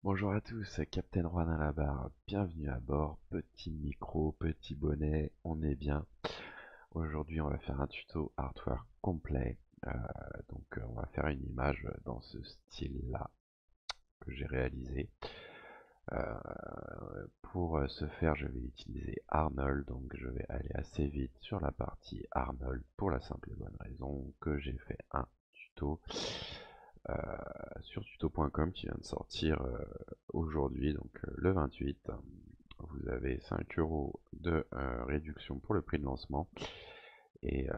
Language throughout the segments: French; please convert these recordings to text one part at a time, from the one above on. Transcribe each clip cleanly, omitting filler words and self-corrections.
Bonjour à tous, Captain Juan à la barre, bienvenue à bord, petit micro, petit bonnet, on est bien. Aujourd'hui on va faire un tuto hardware complet, on va faire une image dans ce style-là que j'ai réalisé. Pour ce faire je vais utiliser Arnold, donc je vais aller assez vite sur la partie Arnold pour la simple et bonne raison que j'ai fait un tuto euh, sur tuto.com qui vient de sortir aujourd'hui, donc le 28. Vous avez 5 euros de réduction pour le prix de lancement. Et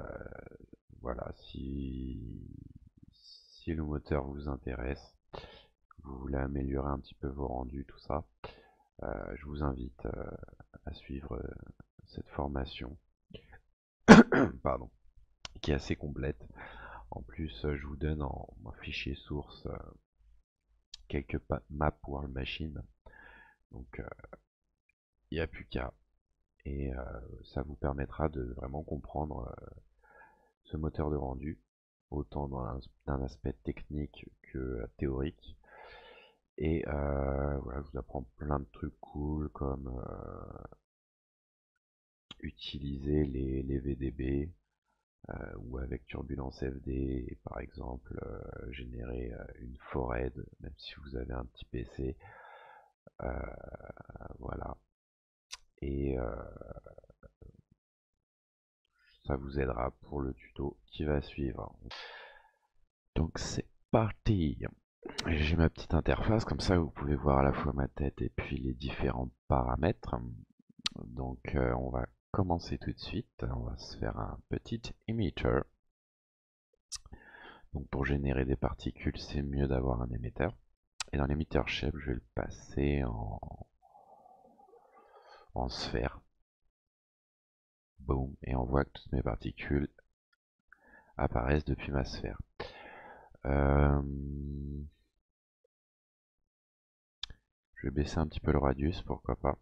voilà, si le moteur vous intéresse, vous voulez améliorer un petit peu vos rendus, tout ça, je vous invite à suivre cette formation, pardon, qui est assez complète. En plus, je vous donne en fichier source quelques maps World Machine. Donc, il n'y a plus qu'à. Et ça vous permettra de vraiment comprendre ce moteur de rendu, autant d'un aspect technique que théorique. Et voilà, je vous apprends plein de trucs cool comme utiliser les VDB ou avec Turbulence FD, et par exemple générer une forêt, même si vous avez un petit PC. Euh, voilà. Et ça vous aidera pour le tuto qui va suivre. Donc c'est parti. J'ai ma petite interface, comme ça vous pouvez voir à la fois ma tête et puis les différents paramètres. Donc on va commencer tout de suite. On va se faire un petit emitter. Donc pour générer des particules, c'est mieux d'avoir un émetteur. Et dans l'émetteur shape, je vais le passer en sphère. Boom. Et on voit que toutes mes particules apparaissent depuis ma sphère. Euh, je vais baisser un petit peu le radius, pourquoi pas.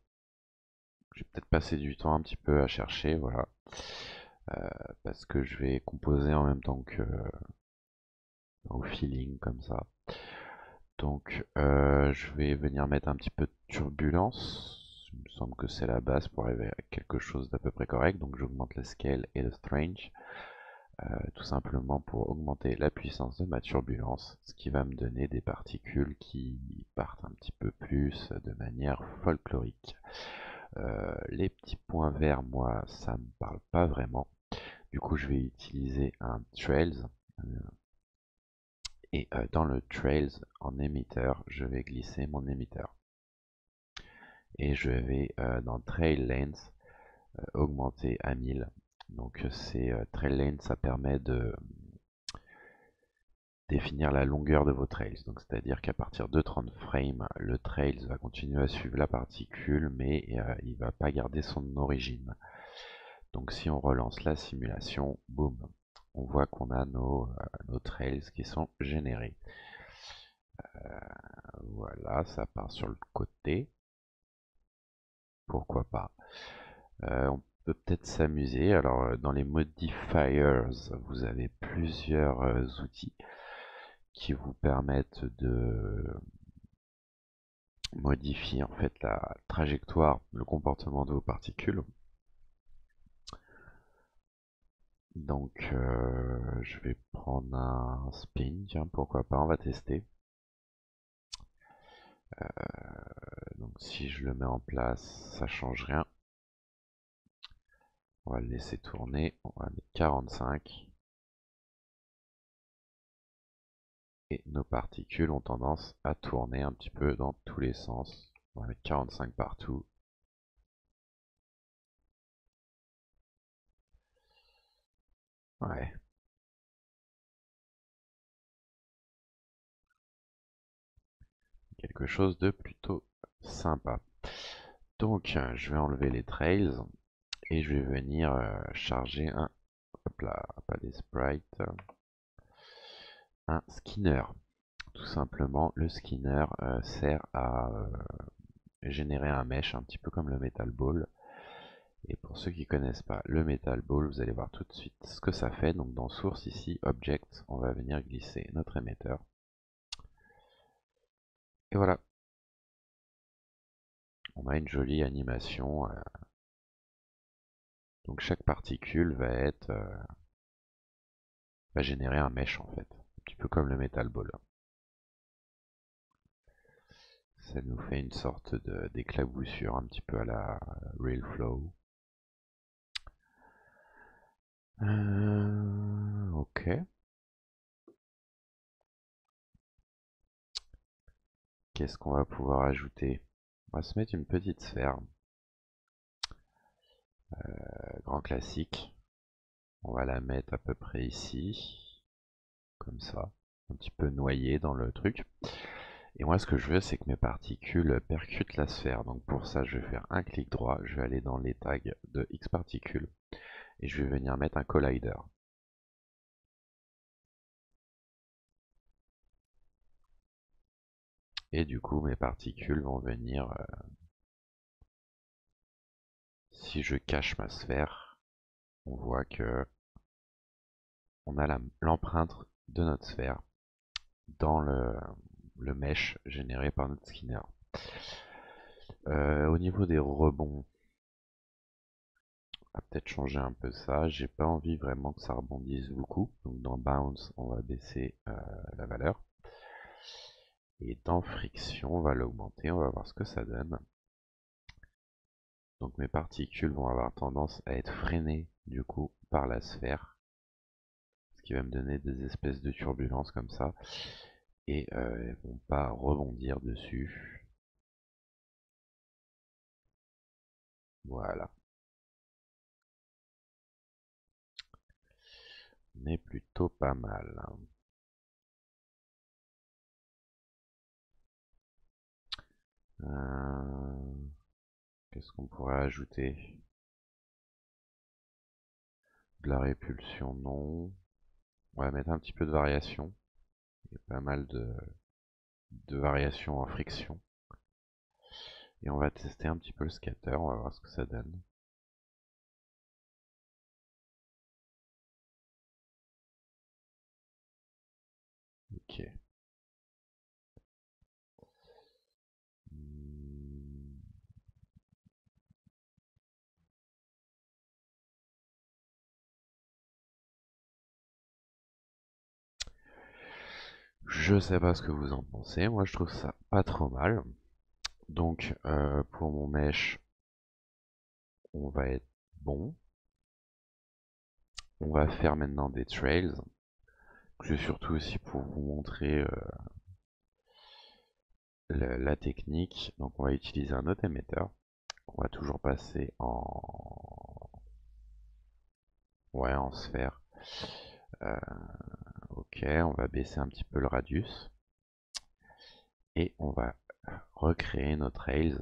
Je vais peut-être passer du temps un petit peu à chercher, voilà. Parce que je vais composer en même temps que au feeling, comme ça. Donc je vais venir mettre un petit peu de turbulence. Il me semble que c'est la base pour arriver à quelque chose d'à peu près correct. Donc j'augmente le scale et le strange. Tout simplement pour augmenter la puissance de ma turbulence, ce qui va me donner des particules qui partent un petit peu plus de manière folklorique. Les petits points verts, moi, ça me parle pas vraiment. Du coup, je vais utiliser un Trails. Et dans le Trails, en émetteur, je vais glisser mon émetteur. Et je vais dans Trail Length augmenter à 1000. Donc c'est Trail Length, ça permet de définir la longueur de vos trails. Donc c'est-à-dire qu'à partir de 30 frames, le trails va continuer à suivre la particule, mais il va pas garder son origine. Donc si on relance la simulation, boum, on voit qu'on a nos trails qui sont générés. Voilà, ça part sur le côté. Pourquoi pas. On peut peut-être s'amuser. Alors dans les modifiers, vous avez plusieurs outils qui vous permettent de modifier en fait la trajectoire, le comportement de vos particules. Donc je vais prendre un spin, tiens, pourquoi pas, on va tester. Donc si je le mets en place, ça change rien. On va le laisser tourner, on va mettre 45. Et nos particules ont tendance à tourner un petit peu dans tous les sens. On va mettre 45 partout. Ouais, quelque chose de plutôt sympa. Donc je vais enlever les trails et je vais venir charger hop là, pas des sprites, un skinner. Tout simplement, le skinner sert à générer un mesh un petit peu comme le metal ball. Et pour ceux qui ne connaissent pas le metal ball, vous allez voir tout de suite ce que ça fait. Donc dans source ici, object, on va venir glisser notre émetteur. Et voilà, on a une jolie animation. Donc chaque particule va générer un mesh en fait, un petit peu comme le Metal Ball. Ça nous fait une sorte d'éclaboussure un petit peu à la Real Flow. Ok. Qu'est-ce qu'on va pouvoir ajouter? On va se mettre une petite sphère. Grand classique. On va la mettre à peu près ici. Comme ça. Un petit peu noyée dans le truc. Et moi, ce que je veux, c'est que mes particules percutent la sphère. Donc pour ça, je vais faire un clic droit. Je vais aller dans les tags de X particules. Et je vais venir mettre un collider. Et du coup, mes particules vont venir... si je cache ma sphère, on voit que on a l'empreinte de notre sphère dans le mesh généré par notre skinner. Au niveau des rebonds, on va peut-être changer un peu ça. J'ai pas envie vraiment que ça rebondisse beaucoup. Donc dans bounce, on va baisser la valeur. Et dans friction, on va l'augmenter. On va voir ce que ça donne. Donc mes particules vont avoir tendance à être freinées du coup par la sphère, ce qui va me donner des espèces de turbulences comme ça. Et elles vont pas rebondir dessus. Voilà. On est plutôt pas mal. Qu'est-ce qu'on pourrait ajouter? De la répulsion, non. On va mettre un petit peu de variation. Il y a pas mal de variations en friction. Et on va tester un petit peu le scatter, on va voir ce que ça donne. Ok. Je sais pas ce que vous en pensez, moi je trouve ça pas trop mal. Donc pour mon mesh, on va être bon. On va faire maintenant des trails. C'est surtout aussi pour vous montrer la technique. Donc on va utiliser un autre émetteur. On va toujours passer en sphère. Ok, on va baisser un petit peu le radius. Et on va recréer nos trails.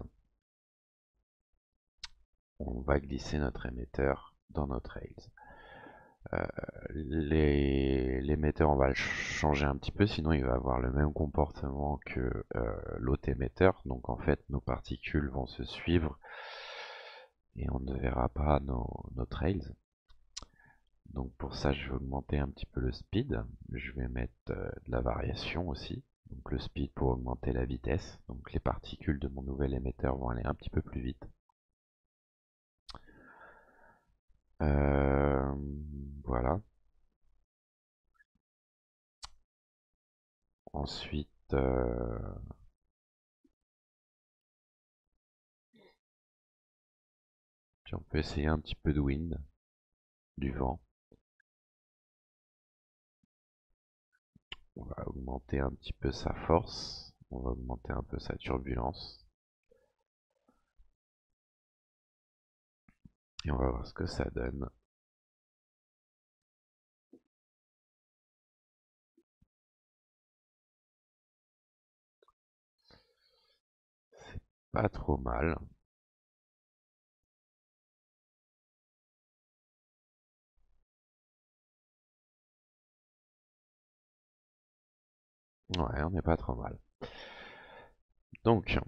On va glisser notre émetteur dans nos trails. L'émetteur, on va le changer un petit peu, sinon il va avoir le même comportement que l'autre émetteur. Donc en fait, nos particules vont se suivre et on ne verra pas nos trails. Donc pour ça, je vais augmenter un petit peu le speed. Je vais mettre de la variation aussi. Donc le speed pour augmenter la vitesse. Donc les particules de mon nouvel émetteur vont aller un petit peu plus vite. Voilà. Ensuite, on peut essayer un petit peu de wind, du vent. On va augmenter un petit peu sa force. On va augmenter un peu sa turbulence. Et on va voir ce que ça donne. C'est pas trop mal. Ouais, on n'est pas trop mal. Donc,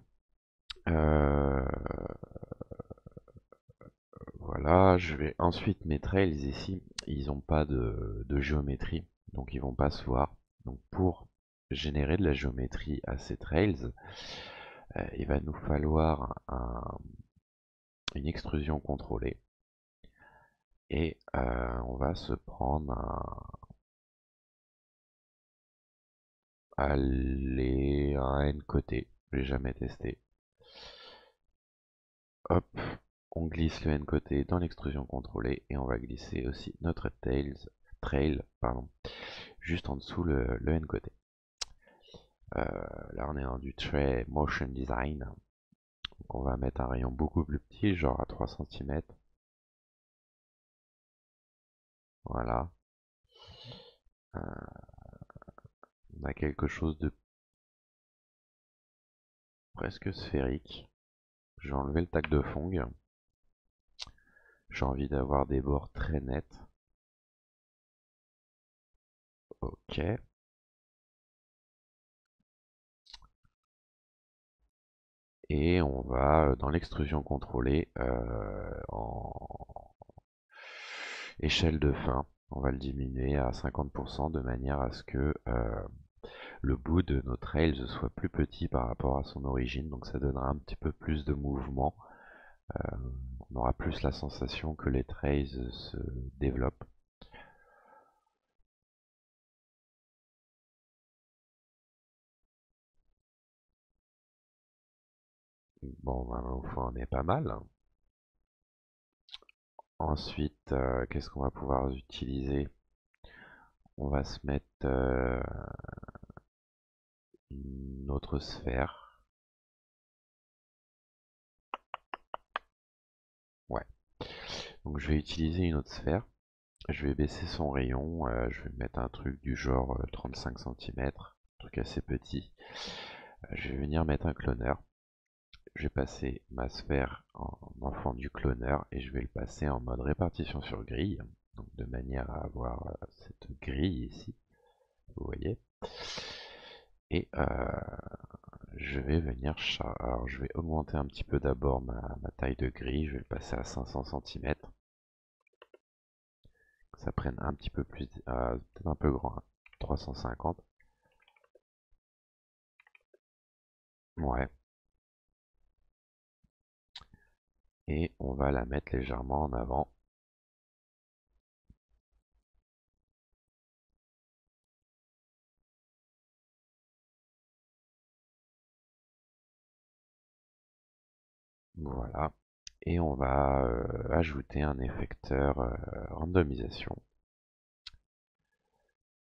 euh, voilà, je vais ensuite mes trails ici, ils n'ont pas de géométrie, donc ils vont pas se voir. Donc pour générer de la géométrie à ces trails, il va nous falloir une extrusion contrôlée. Et on va se prendre un N côté. Je l'ai jamais testé. Hop, on glisse le N côté dans l'extrusion contrôlée et on va glisser aussi notre trail, pardon, juste en dessous le N côté. Là on est dans du tray motion design. Donc on va mettre un rayon beaucoup plus petit, genre à 3 cm. Voilà. On a quelque chose de presque sphérique. Je vais enlever le tac de Phong. J'ai envie d'avoir des bords très nets. Ok. Et on va dans l'extrusion contrôlée en échelle de fin. On va le diminuer à 50% de manière à ce que le bout de nos trails soit plus petit par rapport à son origine. Donc ça donnera un petit peu plus de mouvement. On aura plus la sensation que les trails se développent. Bon, ben, on est pas mal. Ensuite, qu'est-ce qu'on va pouvoir utiliser? On va se mettre une autre sphère. Ouais. Donc je vais utiliser une autre sphère. Je vais baisser son rayon. Je vais mettre un truc du genre 35 cm. Un truc assez petit. Je vais venir mettre un cloneur. Je vais passer ma sphère en enfant du cloneur et je vais le passer en mode répartition sur grille. Donc de manière à avoir cette grille ici. Vous voyez. Et je vais venir, alors je vais augmenter un petit peu d'abord ma taille de grille, je vais le passer à 500 cm. Que ça prenne un petit peu plus, peut-être un peu grand, hein, 350. Ouais. Et on va la mettre légèrement en avant. Voilà. Et on va ajouter un effecteur randomisation.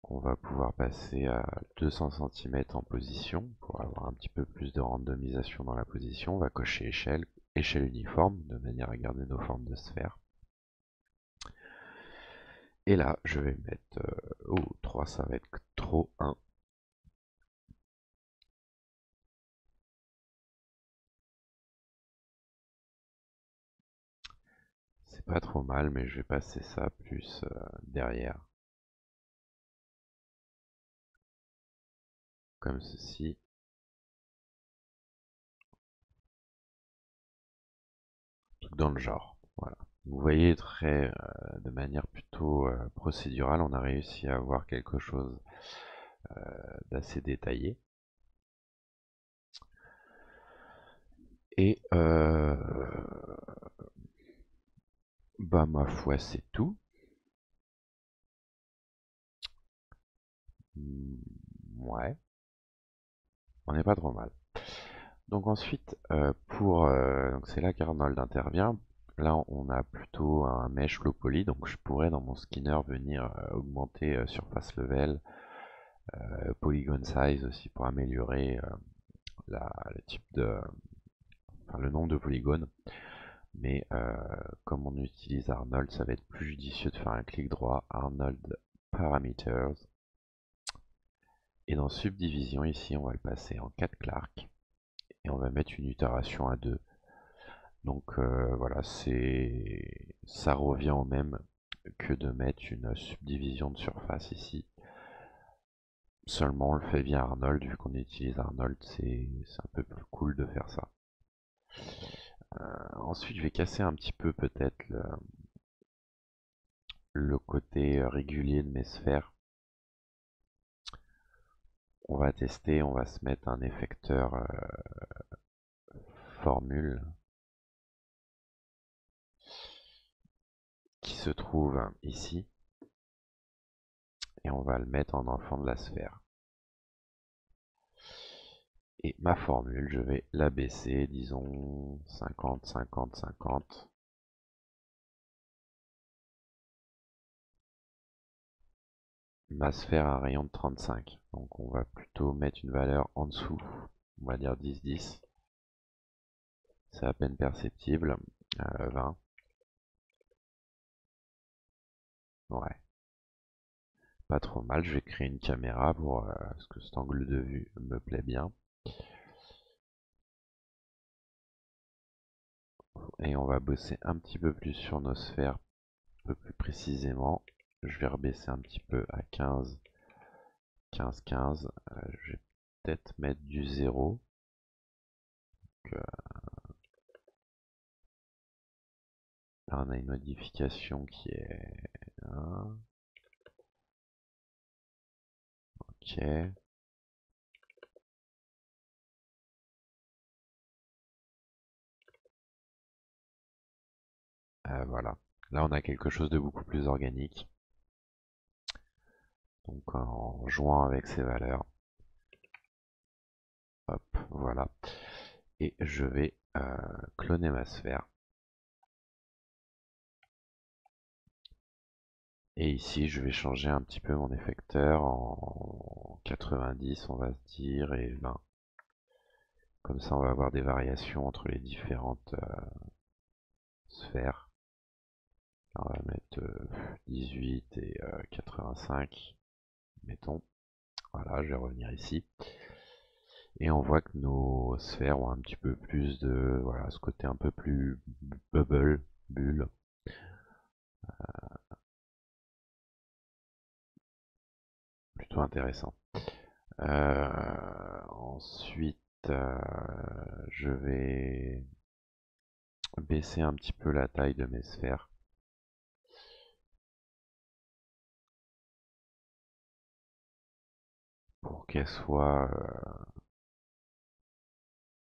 On va pouvoir passer à 200 cm en position pour avoir un petit peu plus de randomisation dans la position. On va cocher échelle, échelle uniforme de manière à garder nos formes de sphère. Et là, je vais mettre... oh, 3, ça va être trop 1. C'est pas trop mal, mais je vais passer ça plus derrière. Comme ceci. Tout dans le genre. Voilà. Vous voyez, de manière plutôt procédurale, on a réussi à avoir quelque chose d'assez détaillé. Et bah ma foi, c'est tout. Ouais, on n'est pas trop mal. Donc ensuite, donc c'est là qu'Arnold intervient. Là, on a plutôt un mesh low poly, donc je pourrais dans mon skinner venir augmenter surface level, polygon size aussi pour améliorer le type enfin, le nombre de polygones. Mais comme on utilise Arnold, ça va être plus judicieux de faire un clic droit, Arnold Parameters. Et dans Subdivision, ici, on va le passer en 4 Clark. Et on va mettre une itération à 2. Donc voilà, ça revient au même que de mettre une subdivision de surface ici. Seulement on le fait via Arnold, vu qu'on utilise Arnold, c'est un peu plus cool de faire ça. Ensuite je vais casser un petit peu peut-être le côté régulier de mes sphères. On va tester, on va se mettre un effecteur formule qui se trouve ici. Et on va le mettre en enfant de la sphère. Et ma formule, je vais la baisser, disons 50, 50, 50. Ma sphère a un rayon de 35. Donc on va plutôt mettre une valeur en dessous. On va dire 10, 10. C'est à peine perceptible. 20. Ouais. Pas trop mal. Je vais créer une caméra parce que cet angle de vue me plaît bien. Et on va bosser un petit peu plus sur nos sphères, un peu plus précisément. Je vais rebaisser un petit peu à 15, 15, 15. Je vais peut-être mettre du 0. Donc, là, on a une modification qui est 1. Ok. Voilà. Là, on a quelque chose de beaucoup plus organique. Donc, en jouant avec ces valeurs. Hop, voilà. Et je vais cloner ma sphère. Et ici, je vais changer un petit peu mon effecteur en 90, on va se dire, et 20. Comme ça, on va avoir des variations entre les différentes sphères. Là, on va mettre 18 et 85, mettons. Voilà, je vais revenir ici. Et on voit que nos sphères ont un petit peu plus de, voilà, ce côté un peu plus bubble, bulle. Plutôt intéressant. Ensuite, je vais baisser un petit peu la taille de mes sphères pour qu'elles soient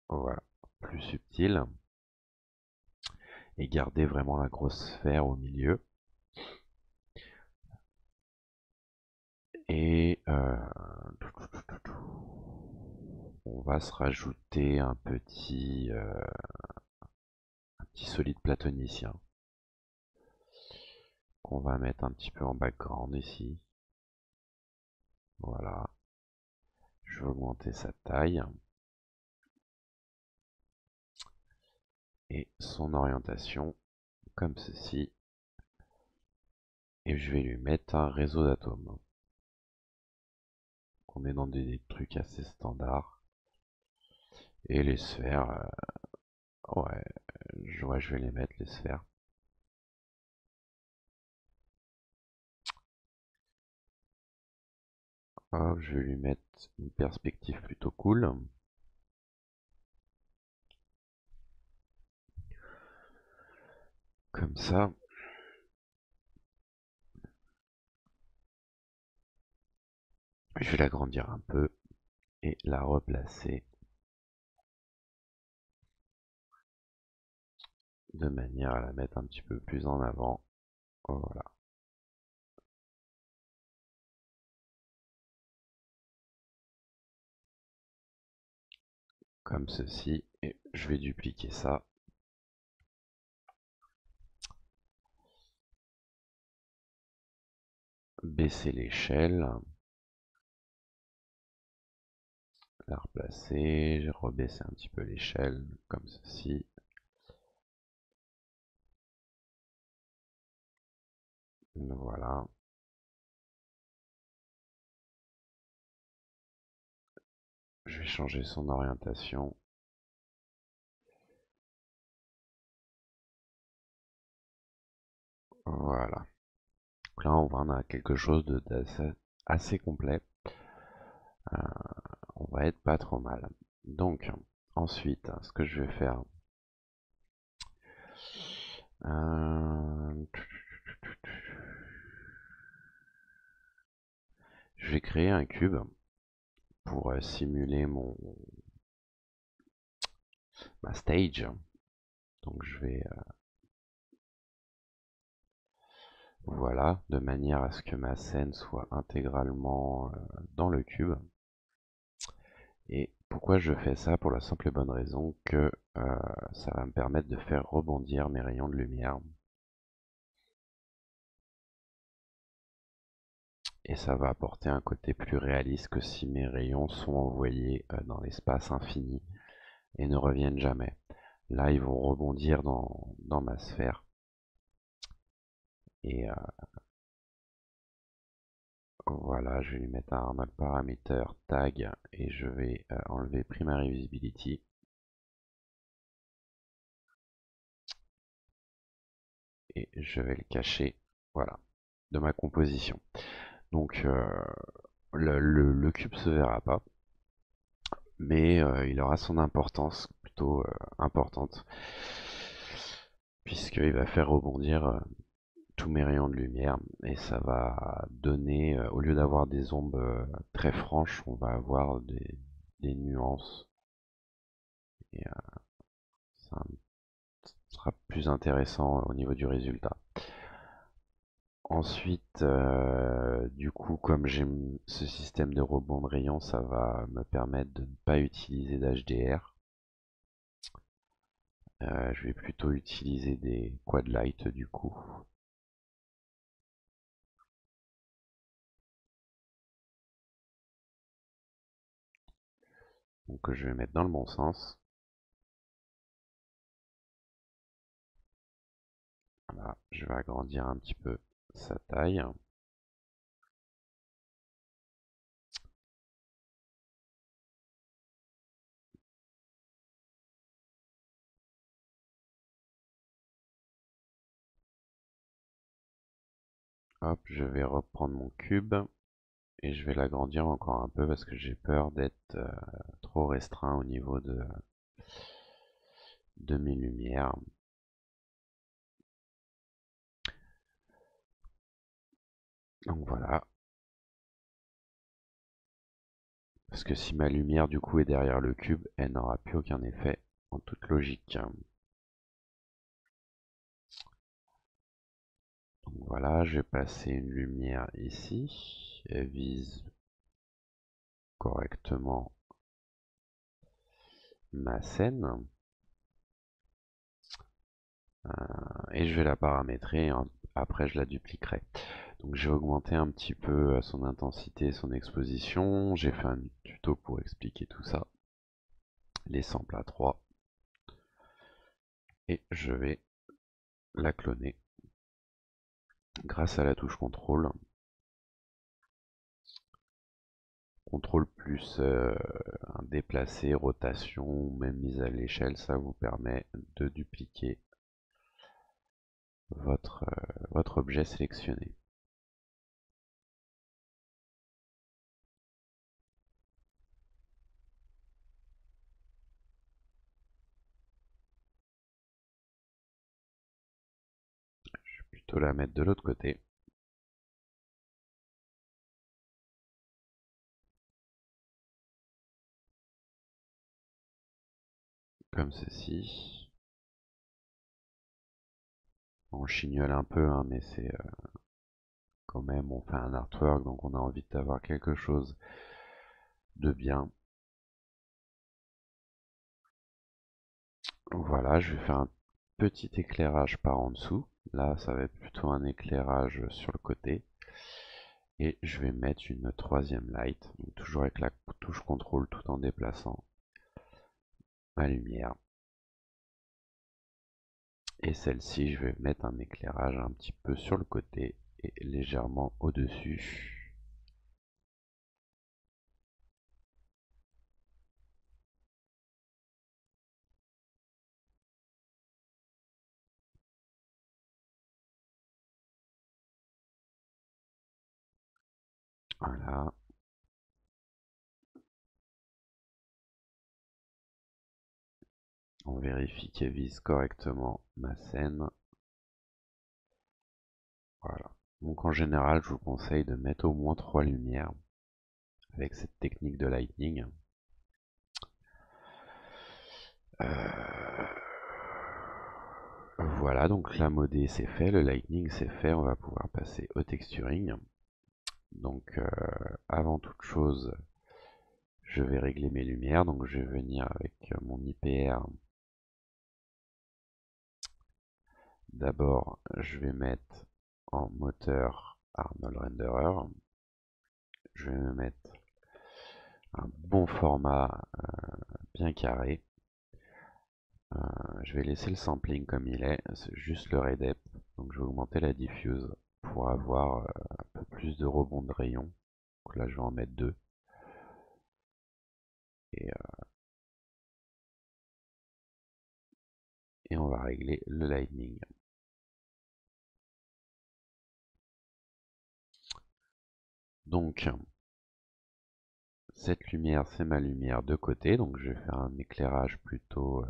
voilà, plus subtiles et garder vraiment la grosse sphère au milieu. Et on va se rajouter un petit solide platonicien qu'on va mettre un petit peu en background ici. Voilà. Je vais augmenter sa taille et son orientation comme ceci. Et je vais lui mettre un réseau d'atomes. On est dans des trucs assez standards. Et les sphères, ouais, je vais les mettre les sphères. Hop, je vais lui mettre une perspective plutôt cool. Comme ça. Je vais l'agrandir un peu et la replacer de manière à la mettre un petit peu plus en avant. Voilà. Comme ceci. Et je vais dupliquer ça. Baisser l'échelle. La replacer. Rebaisser un petit peu l'échelle. Comme ceci. Voilà. Je vais changer son orientation. Voilà. Donc là, on voit, on a quelque chose d'assez assez complet. Euh, on va être pas trop mal. Donc, ensuite, ce que je vais faire, je vais créer un cube pour simuler ma stage. Donc je vais voilà, de manière à ce que ma scène soit intégralement dans le cube. Et pourquoi je fais ça? Pour la simple et bonne raison que ça va me permettre de faire rebondir mes rayons de lumière. Et ça va apporter un côté plus réaliste que si mes rayons sont envoyés dans l'espace infini et ne reviennent jamais. Là, ils vont rebondir dans ma sphère. Et voilà, je vais lui mettre un autre paramètre tag et je vais enlever primary visibility. Et je vais le cacher, voilà, de ma composition. Donc le cube se verra pas, mais il aura son importance plutôt importante, puisqu'il va faire rebondir tous mes rayons de lumière, et ça va donner, au lieu d'avoir des ombres très franches, on va avoir des nuances, et ça sera plus intéressant au niveau du résultat. Ensuite, du coup, comme j'ai ce système de rebond de rayons, ça va me permettre de ne pas utiliser d'HDR. Je vais plutôt utiliser des quad light du coup. Donc je vais mettre dans le bon sens. Voilà, je vais agrandir un petit peu sa taille. Hop, je vais reprendre mon cube et je vais l'agrandir encore un peu parce que j'ai peur d'être trop restreint au niveau de mes lumières. Donc voilà. Parce que si ma lumière du coup est derrière le cube, elle n'aura plus aucun effet en toute logique. Donc voilà, je vais passer une lumière ici. Elle vise correctement ma scène. Et je vais la paramétrer. Après, je la dupliquerai. Donc j'ai augmenté un petit peu son intensité, son exposition. J'ai fait un tuto pour expliquer tout ça. Les samples à 3. Et je vais la cloner grâce à la touche contrôle. Contrôle plus un déplacé, rotation ou même mise à l'échelle, ça vous permet de dupliquer votre objet sélectionné. Je vais plutôt la mettre de l'autre côté. Comme ceci. On chignole un peu, hein, mais c'est quand même, on fait un artwork, donc on a envie d'avoir quelque chose de bien. Voilà, je vais faire un petit éclairage par en dessous. Là, ça va être plutôt un éclairage sur le côté. Et je vais mettre une troisième light, donc toujours avec la touche contrôle tout en déplaçant ma lumière. Et celle-ci, je vais mettre un éclairage un petit peu sur le côté et légèrement au-dessus. Voilà. On vérifie qu'elle vise correctement ma scène. Voilà. Donc en général, je vous conseille de mettre au moins 3 lumières avec cette technique de lightning. Voilà, donc la modé c'est fait, le lightning c'est fait, on va pouvoir passer au texturing. Donc avant toute chose, je vais régler mes lumières, donc je vais venir avec mon IPR. D'abord, je vais mettre en moteur Arnold Renderer. Je vais me mettre un bon format bien carré. Je vais laisser le sampling comme il est, c'est juste le redep. Donc je vais augmenter la diffuse pour avoir un peu plus de rebond de rayon. Donc là je vais en mettre deux. Et, et on va régler le lightning. Donc cette lumière c'est ma lumière de côté, donc je vais faire un éclairage plutôt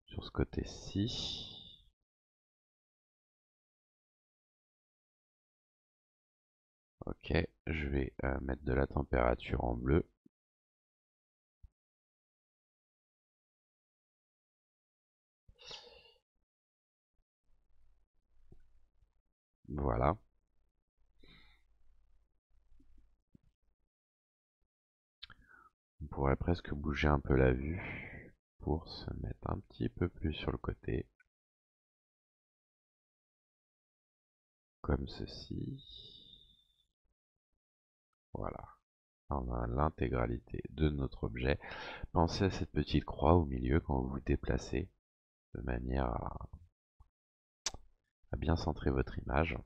sur ce côté-ci. Ok, je vais mettre de la température en bleu. Voilà. On pourrait presque bouger un peu la vue pour se mettre un petit peu plus sur le côté. Comme ceci. Voilà. On a l'intégralité de notre objet. Pensez à cette petite croix au milieu quand vous vous déplacez, de manière à bien centrer votre image.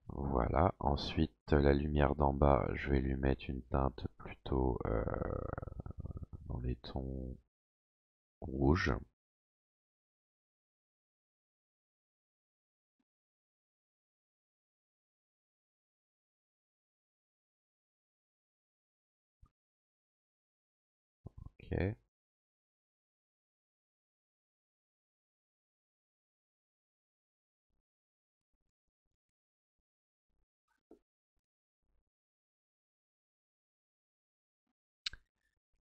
Voilà. Ensuite, la lumière d'en bas, je vais lui mettre une teinte plutôt dans les tons rouges. Ok.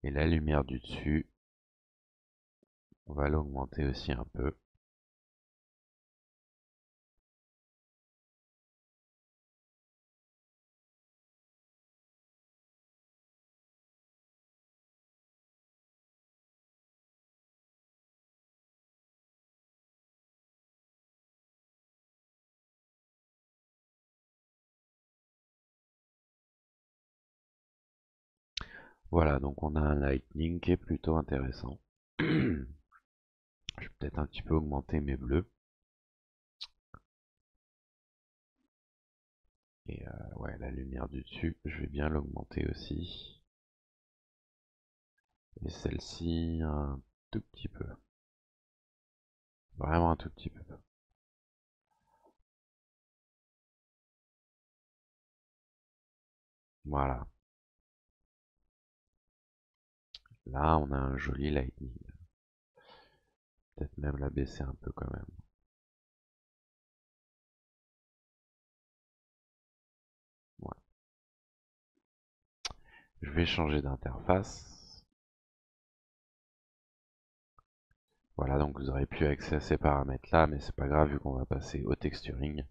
Et la lumière du dessus, on va l'augmenter aussi un peu. Voilà, donc on a un lightning qui est plutôt intéressant. Je vais peut-être un petit peu augmenter mes bleus. Et ouais, la lumière du dessus, je vais bien l'augmenter aussi. Et celle-ci, un tout petit peu. Vraiment un tout petit peu. Voilà. Là, on a un joli lightning. Peut-être même la baisser un peu quand même. Voilà. Je vais changer d'interface. Voilà, donc vous aurez pu accéder à ces paramètres là, mais c'est pas grave vu qu'on va passer au texturing.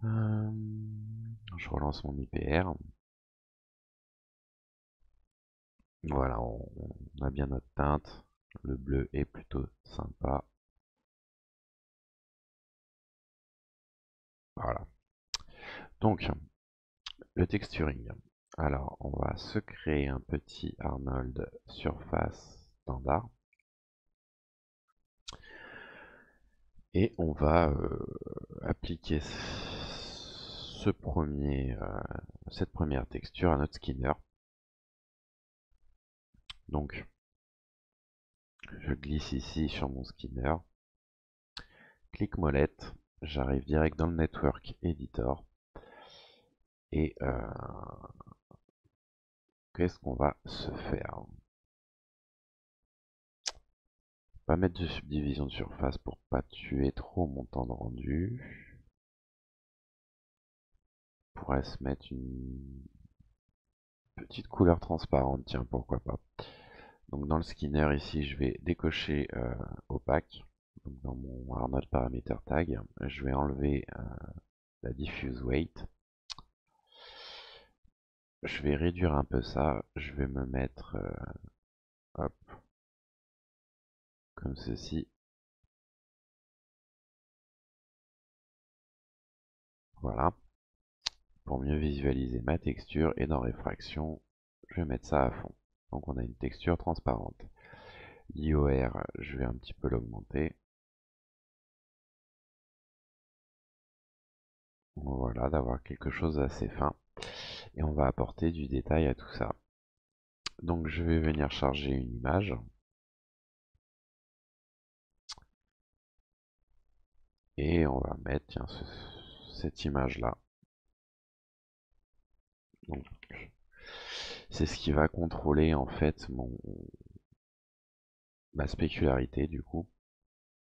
Je relance mon IPR. Voilà, on a bien notre teinte. Le bleu est plutôt sympa. Voilà. Donc, le texturing. Alors, on va se créer un petit Arnold surface standard. Et on va appliquer cette première texture à notre skinner. Donc, je glisse ici sur mon skinner. Clic molette. J'arrive direct dans le Network Editor. Et qu'est-ce qu'on va se faire? Pas mettre de subdivision de surface pour pas tuer trop mon temps de rendu. pourrait se mettre une petite couleur transparente, tiens, pourquoi pas. Donc dans le skinner ici, je vais décocher opaque. Donc dans mon Arnold Parameter Tag, je vais enlever la diffuse weight. Je vais réduire un peu ça. Je vais me mettre hop, comme ceci. Voilà. Pour mieux visualiser ma texture, et dans réfraction, je vais mettre ça à fond. Donc on a une texture transparente. L'IOR, je vais un petit peu l'augmenter. Voilà, d'avoir quelque chose d'assez fin. Et on va apporter du détail à tout ça. Donc je vais venir charger une image. Et on va mettre tiens, cette image-là. Donc c'est ce qui va contrôler en fait ma spécularité du coup.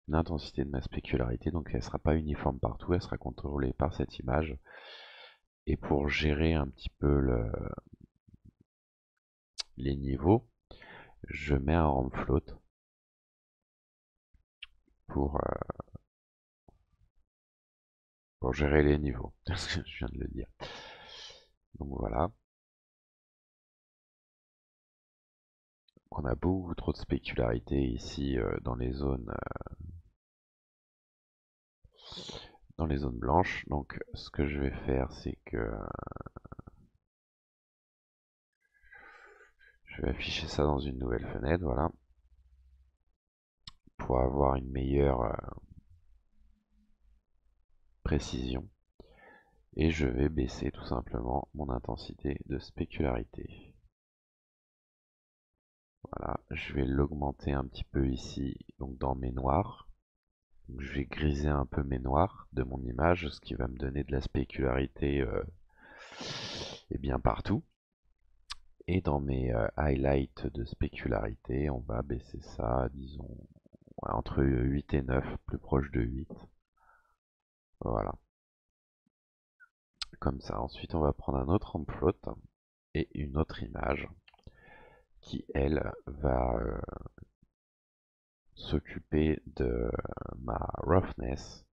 L'intensité de ma spécularité, donc elle sera pas uniforme partout, elle sera contrôlée par cette image. Et pour gérer un petit peu les niveaux, je mets un ramp float pour, pour gérer les niveaux, je viens de le dire. Donc voilà. On a beaucoup trop de spécularité ici dans les zones blanches. Donc ce que je vais faire, c'est que je vais afficher ça dans une nouvelle fenêtre, voilà, pour avoir une meilleure précision. Et je vais baisser tout simplement mon intensité de spécularité. Voilà, je vais l'augmenter un petit peu ici, donc dans mes noirs. Donc, je vais griser un peu mes noirs de mon image, ce qui va me donner de la spécularité et bien partout. Et dans mes highlights de spécularité, on va baisser ça, disons, entre 8 et 9, plus proche de 8. Voilà, comme ça. Ensuite, on va prendre un autre ramp float et une autre image qui, elle, va s'occuper de ma roughness.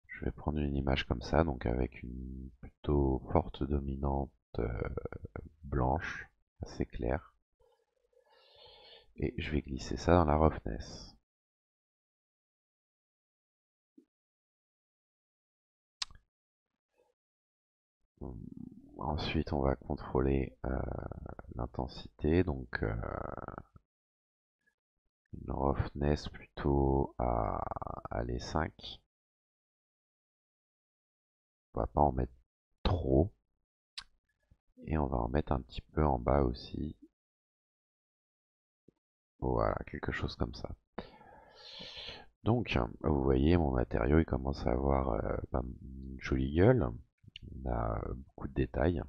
Je vais prendre une image comme ça, donc avec une plutôt forte dominante blanche, assez claire. Et je vais glisser ça dans la roughness. Ensuite, on va contrôler l'intensité, donc une roughness plutôt à les 5. On va pas en mettre trop. Et on va en mettre un petit peu en bas aussi. Voilà, quelque chose comme ça. Donc, vous voyez, mon matériau, il commence à avoir une jolie gueule. On a beaucoup de détails.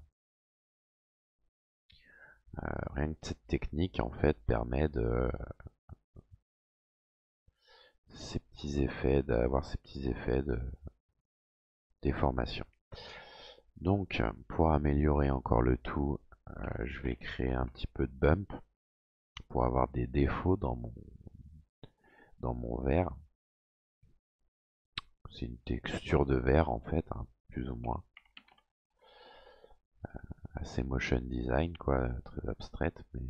Rien que cette technique, en fait, permet de d'avoir ces petits effets de déformation. Donc, pour améliorer encore le tout, je vais créer un petit peu de bump pour avoir des défauts dans mon verre. C'est une texture de verre en fait, hein, plus ou moins. Assez motion design, quoi, très abstraite, mais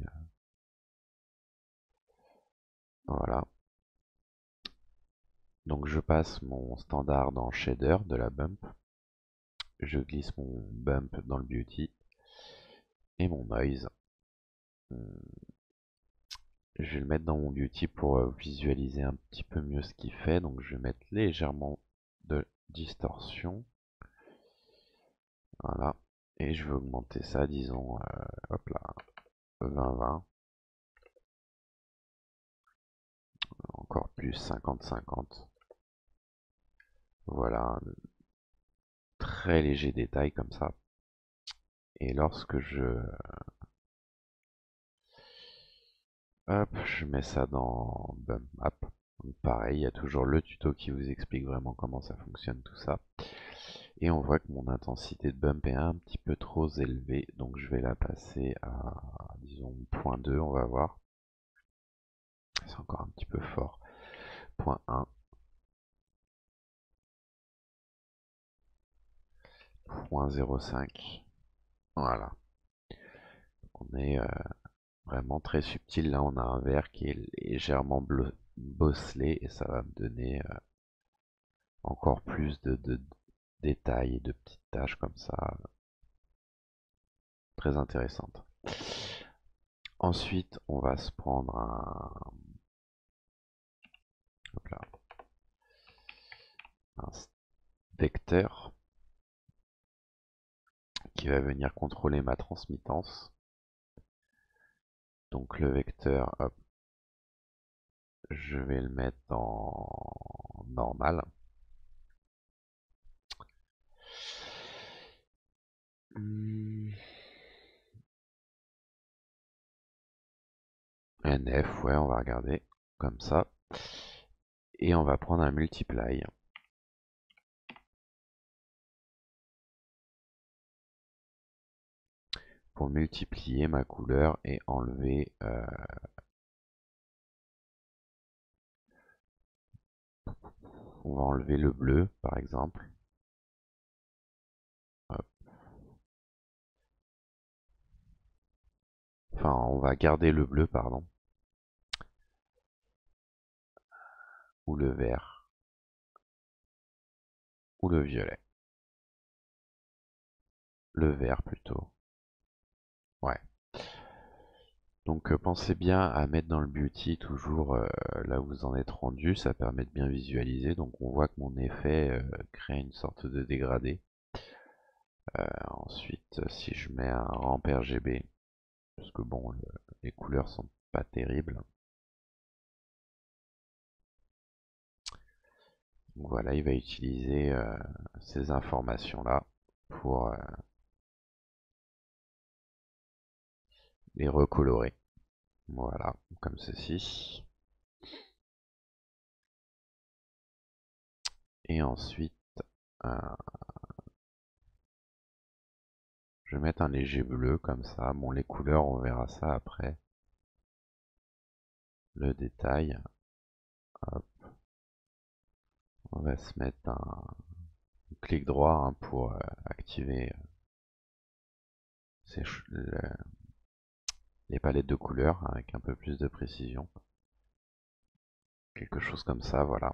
voilà. Donc je passe mon standard dans shader de la bump. Je glisse mon bump dans le beauty et mon noise. Je vais le mettre dans mon beauty pour visualiser un petit peu mieux ce qu'il fait. Donc je vais mettre légèrement de distorsion. Voilà. Et je vais augmenter ça, disons, hop là, 20-20. Encore plus 50-50. Voilà, un très léger détail comme ça. Et lorsque hop, je mets ça dans Bump Map. Donc pareil, il y a toujours le tuto qui vous explique vraiment comment ça fonctionne tout ça. Et on voit que mon intensité de bump est un petit peu trop élevée, donc je vais la passer à, disons, 0.2, on va voir. C'est encore un petit peu fort. 0.1, 0.05. Voilà. On est vraiment très subtil. Là, on a un verre qui est légèrement bosselé et ça va me donner encore plus de détails et de petites taches comme ça. Très intéressantes. Ensuite, on va se prendre hop là, un vecteur qui va venir contrôler ma transmittance. Donc le vecteur, hop, je vais le mettre en normal. NF, ouais, on va regarder comme ça. Et on va prendre un multiply. Pour multiplier ma couleur et enlever on va enlever le bleu par exemple. Hop. Enfin, on va garder le bleu, pardon, ou le vert, ou le violet. Le vert plutôt. Ouais. Donc pensez bien à mettre dans le beauty toujours là où vous en êtes rendu, ça permet de bien visualiser. Donc on voit que mon effet crée une sorte de dégradé. Ensuite, si je mets un ramp RGB, parce que bon, les couleurs sont pas terribles. Donc voilà, il va utiliser ces informations-là pour les recolorer. Voilà, comme ceci. Et ensuite, euh, je vais mettre un léger bleu comme ça. Bon, les couleurs, on verra ça après. Le détail. Hop. On va se mettre un clic droit hein, pour activer les palettes de couleurs hein, avec un peu plus de précision. Quelque chose comme ça, voilà.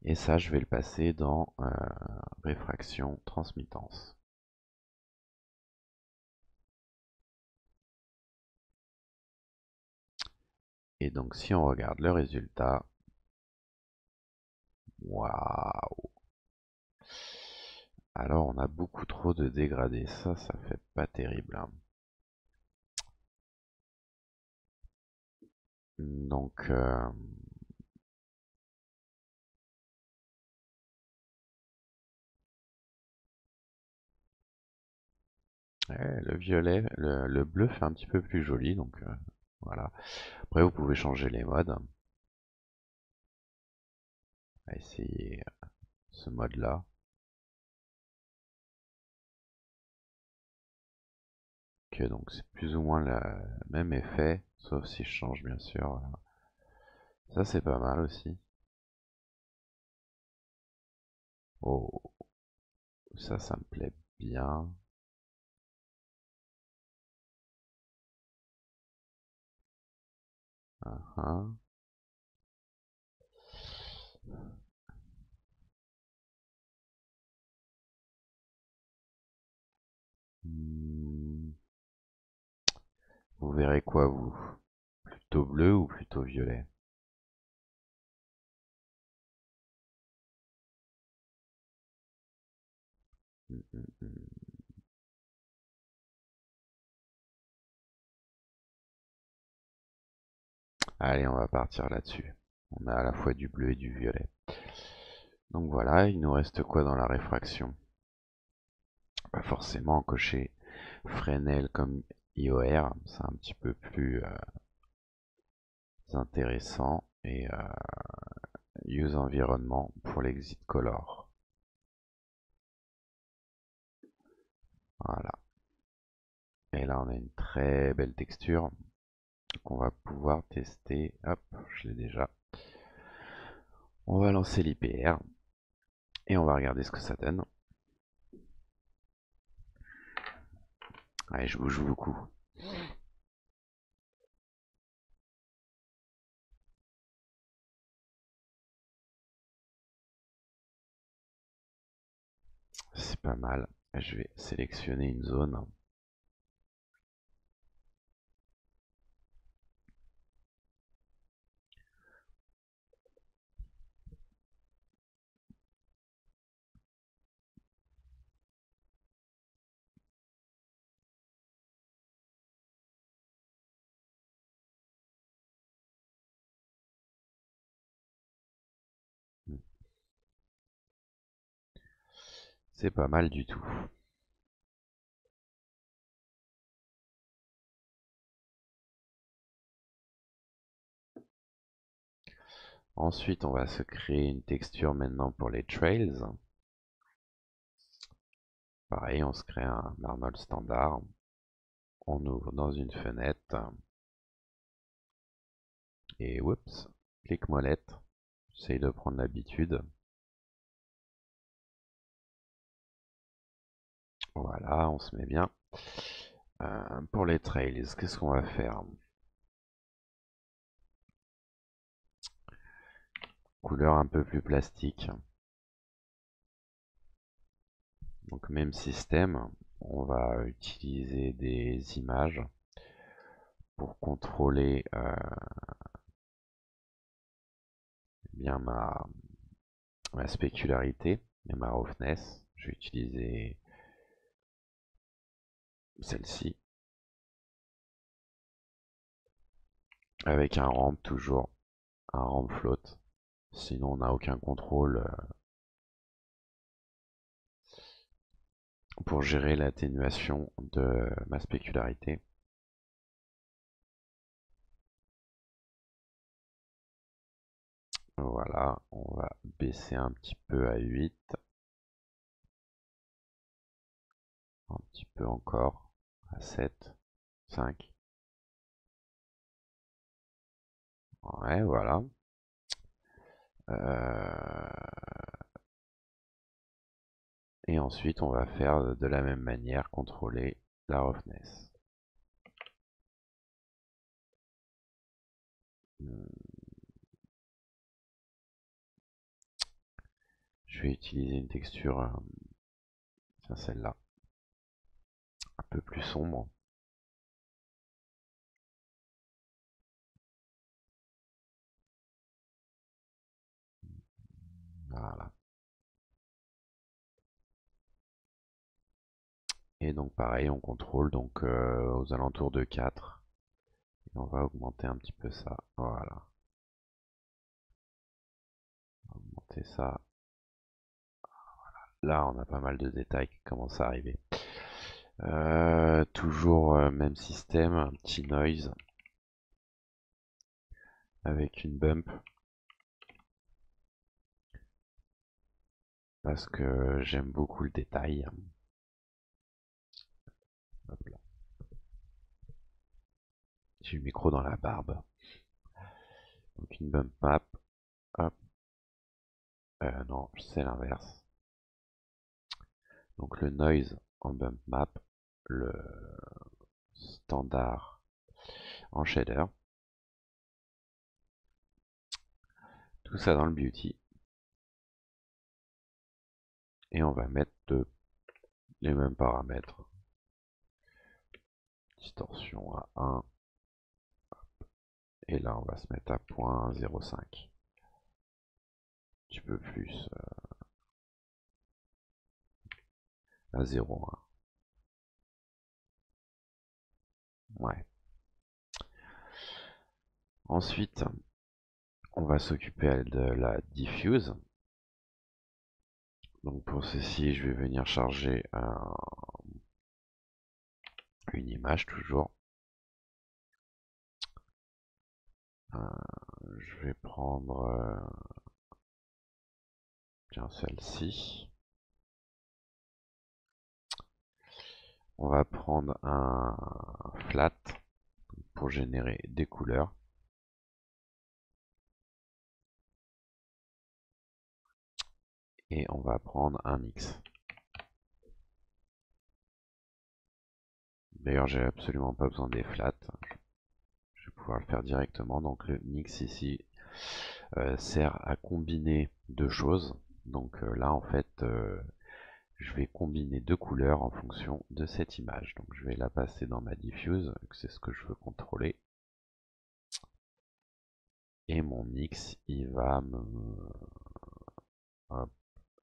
Et ça, je vais le passer dans réfraction, transmittance. Et donc, si on regarde le résultat, waouh! Alors, on a beaucoup trop de dégradés. Ça fait pas terrible, hein. Donc, ouais, le violet, le bleu fait un petit peu plus joli. Donc, voilà. Après, vous pouvez changer les modes. On va essayer ce mode-là. Ok, donc c'est plus ou moins le même effet, sauf si je change bien sûr. Voilà. Ça c'est pas mal aussi. Oh, ça me plaît bien. Uhum. Hmm, vous verrez quoi vous? Plutôt bleu ou plutôt violet? Hmm. Allez, on va partir là-dessus. On a à la fois du bleu et du violet. Donc voilà, il nous reste quoi dans la réfraction? Pas forcément cocher Fresnel comme IOR, c'est un petit peu plus intéressant. Et Use Environment pour l'exit color. Voilà. Et là, on a une très belle texture qu'on va pouvoir tester. Hop, je l'ai déjà. On va lancer l'IPR et on va regarder ce que ça donne. Ouais, je bouge beaucoup. C'est pas mal. Je vais sélectionner une zone. C'est pas mal du tout. Ensuite, on va se créer une texture maintenant pour les trails. Pareil, on se crée un Arnold standard. On ouvre dans une fenêtre. Et oups, clic molette. J'essaye de prendre l'habitude. Voilà, on se met bien. Pour les trails, qu'est-ce qu'on va faire? Couleur un peu plus plastique. Donc même système, on va utiliser des images pour contrôler bien ma spécularité et ma roughness. Je vais utiliser celle-ci avec un ramp toujours, un ramp float. Sinon on n'a aucun contrôle pour gérer l'atténuation de ma spécularité. Voilà, on va baisser un petit peu à 8. Un petit peu encore à 7, 5. Ouais, voilà. Et ensuite, on va faire de la même manière, contrôler la roughness. Je vais utiliser une texture, celle-là, un peu plus sombre. Voilà. Et donc pareil, on contrôle donc aux alentours de 4. Et on va augmenter un petit peu ça. Voilà. On va augmenter ça. Là, on a pas mal de détails qui commencent à arriver. Toujours même système, un petit noise avec une bump. Parce que j'aime beaucoup le détail. Hop là. J'ai le micro dans la barbe. Donc une bump map. Hop. Non, c'est l'inverse. Donc le noise en bump map. Le standard en shader. Tout ça dans le beauty. Et on va mettre les mêmes paramètres. Distorsion à 1. Et là, on va se mettre à 0.05. Un petit peu plus. À 0.1. Ouais. Ensuite, on va s'occuper de la diffuse. Donc pour ceci, je vais venir charger une image toujours. Je vais prendre tiens, celle-ci. On va prendre un flat pour générer des couleurs. Et on va prendre un mix. D'ailleurs, j'ai absolument pas besoin des flats. Je vais pouvoir le faire directement. Donc le mix ici sert à combiner deux choses. Donc là, en fait, je vais combiner deux couleurs en fonction de cette image. Donc je vais la passer dans ma diffuse, c'est ce que je veux contrôler. Et mon mix, il va me... Hop,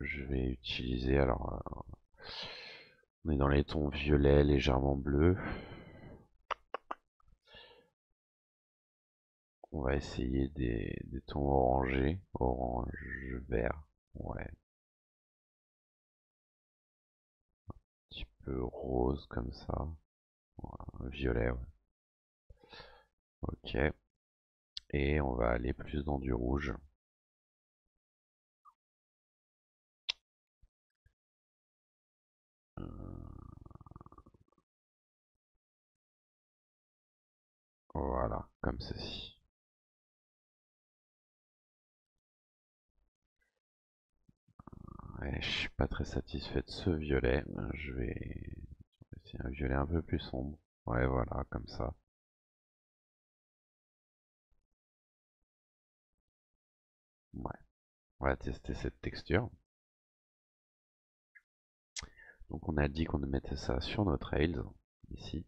je vais utiliser, alors, on est dans les tons violet, légèrement bleu. On va essayer des tons orangés, orange, vert. Ouais, un petit peu rose comme ça. Voilà, violet, ouais. Ok. Et on va aller plus dans du rouge. Voilà, comme ceci. Ouais, je suis pas très satisfait de ce violet. Je vais essayer un violet un peu plus sombre. Ouais, voilà, comme ça. Ouais, on va tester cette texture. Donc on a dit qu'on mettait ça sur notre rails, ici.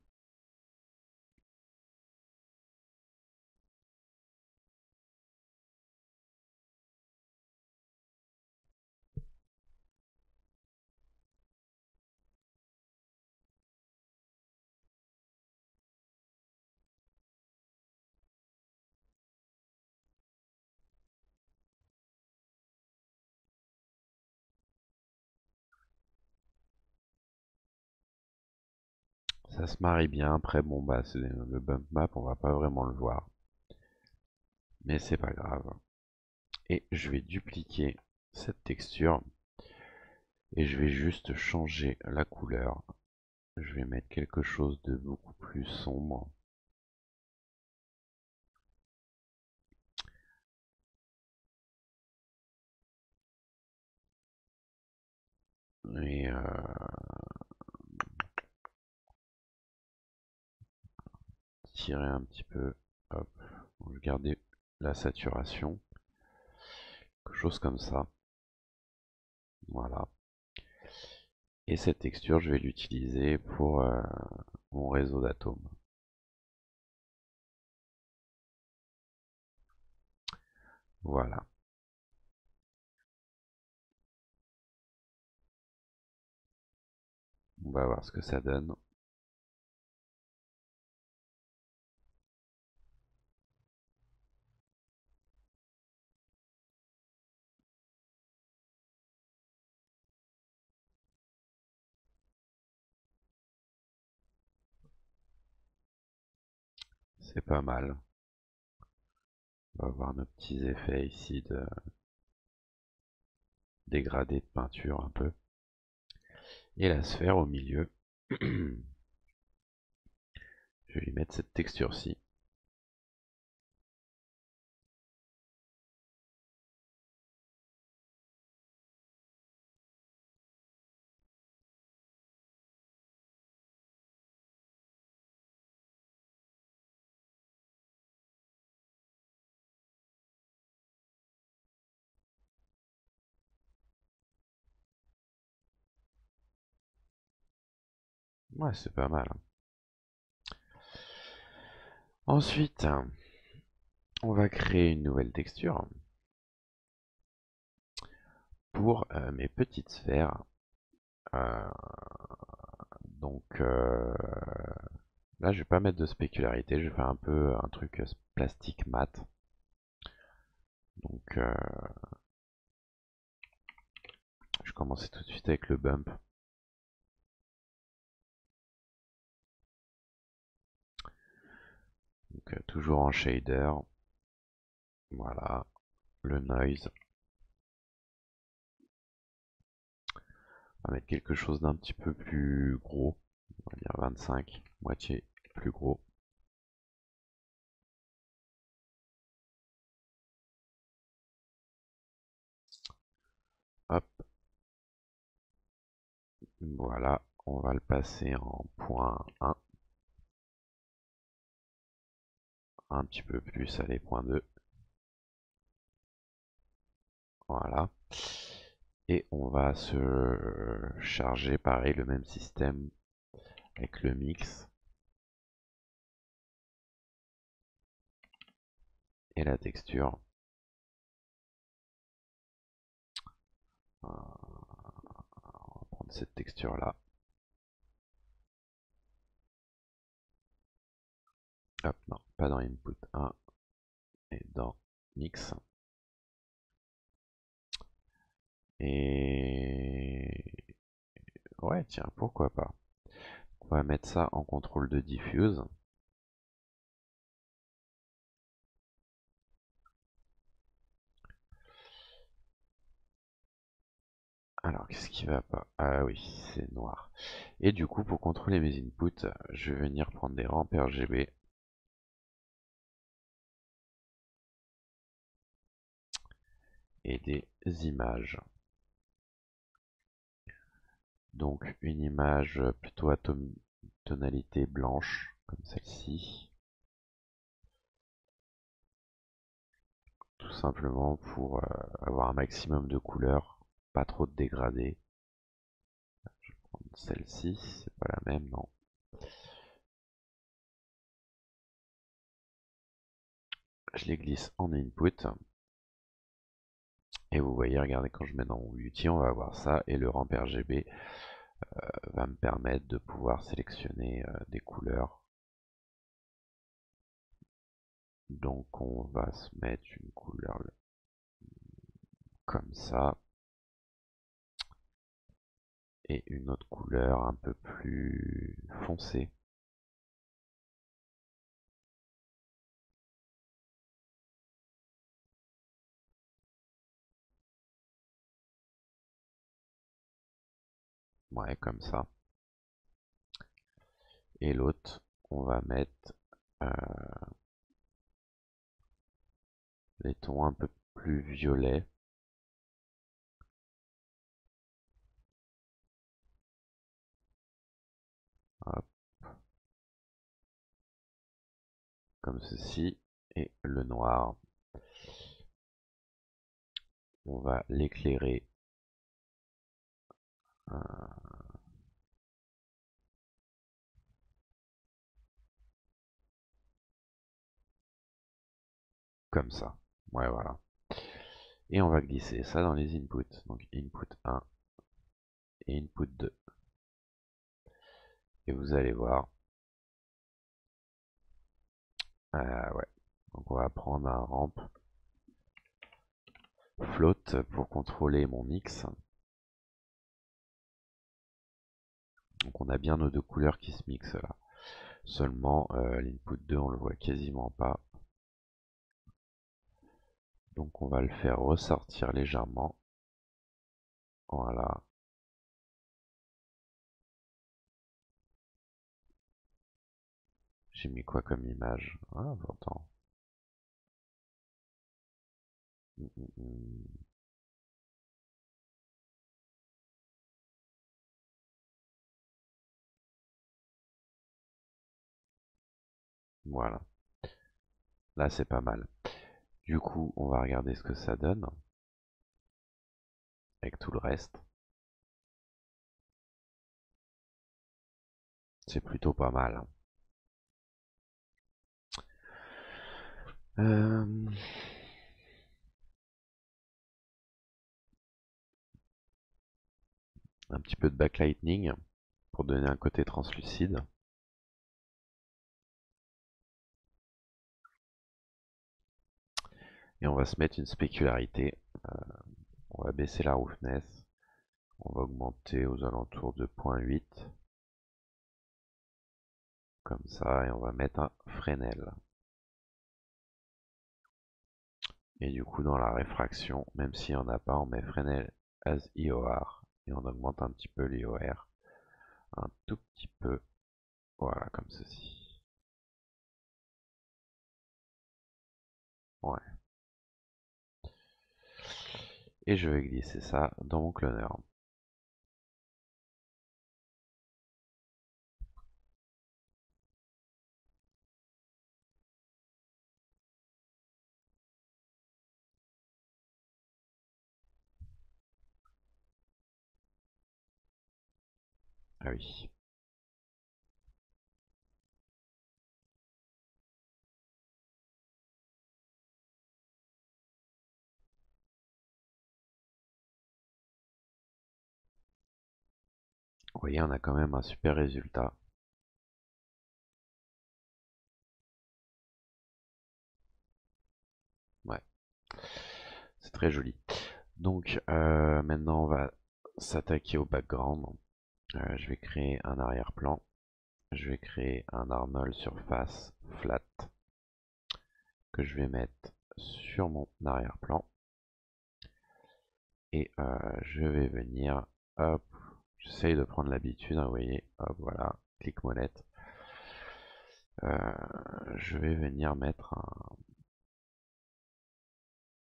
Ça se marie bien. Après, bon, bah, c'est le bump map, on va pas vraiment le voir. Mais c'est pas grave. Et je vais dupliquer cette texture. Et je vais juste changer la couleur. Je vais mettre quelque chose de beaucoup plus sombre. Et tirer un petit peu. Hop. Je garder la saturation. Quelque chose comme ça. Voilà. Et cette texture, je vais l'utiliser pour mon réseau d'atomes. Voilà. On va voir ce que ça donne. C'est pas mal. On va voir nos petits effets ici de dégradé de peinture un peu. Et la sphère au milieu. Je vais lui mettre cette texture-ci. Ouais, c'est pas mal. Ensuite, on va créer une nouvelle texture pour mes petites sphères. Euh, donc là, je vais pas mettre de spécularité, je vais faire un peu un truc plastique mat. Donc je commence tout de suite avec le bump. Donc toujours en shader. Voilà, le noise. On va mettre quelque chose d'un petit peu plus gros. On va 25, moitié plus gros. Hop, voilà, on va le passer en point 1. Un petit peu plus, allez, point 2. Voilà. Et on va se charger, pareil, le même système avec le mix et la texture. On va prendre cette texture là. Hop, non, pas dans input 1 et dans mix. Et ouais, tiens, pourquoi pas. On va mettre ça en contrôle de diffuse. Alors, qu'est-ce qui va pas? Ah oui, c'est noir. Et du coup, pour contrôler mes inputs, je vais venir prendre des rampes RGB. Et des images. Donc une image plutôt à tonalité blanche, comme celle-ci. Tout simplement pour avoir un maximum de couleurs, pas trop de dégradés. Je vais prendre celle-ci, c'est pas la même, non. Je les glisse en input. Et vous voyez, regardez, quand je mets dans mon Beauty, on va avoir ça. Et le ramp RGB va me permettre de pouvoir sélectionner des couleurs. Donc on va se mettre une couleur comme ça. Et une autre couleur un peu plus foncée. Ouais, comme ça. Et l'autre, on va mettre euh, les tons un peu plus violets. Hop, comme ceci. Et le noir, on va l'éclairer comme ça. Ouais, voilà. Et on va glisser ça dans les inputs. Donc input 1 et input 2. Et vous allez voir. Ouais. Donc on va prendre un ramp float pour contrôler mon mix. Donc on a bien nos deux couleurs qui se mixent là. Seulement l'input 2 on le voit quasiment pas. Donc on va le faire ressortir légèrement. Voilà. J'ai mis quoi comme image? Ah, pourtant. Mm. Voilà. Là, c'est pas mal. Du coup, on va regarder ce que ça donne avec tout le reste. C'est plutôt pas mal. Euh, un petit peu de backlighting pour donner un côté translucide. Et on va se mettre une spécularité. On va baisser la roughness. On va augmenter aux alentours de 0.8. Comme ça. Et on va mettre un Fresnel. Et du coup, dans la réfraction, même s'il n'y en a pas, on met Fresnel as IOR. Et on augmente un petit peu l'IOR. Un tout petit peu. Voilà, comme ceci. Ouais. Et je vais glisser ça dans mon cloner. Ah oui. Vous voyez, on a quand même un super résultat. Ouais, c'est très joli. Donc maintenant on va s'attaquer au background. Je vais créer un arrière-plan. Je vais créer un Arnold surface flat que je vais mettre sur mon arrière-plan. Et je vais venir, hop, j'essaye de prendre l'habitude, hein, vous voyez, hop, voilà, clic molette. Je vais venir mettre un...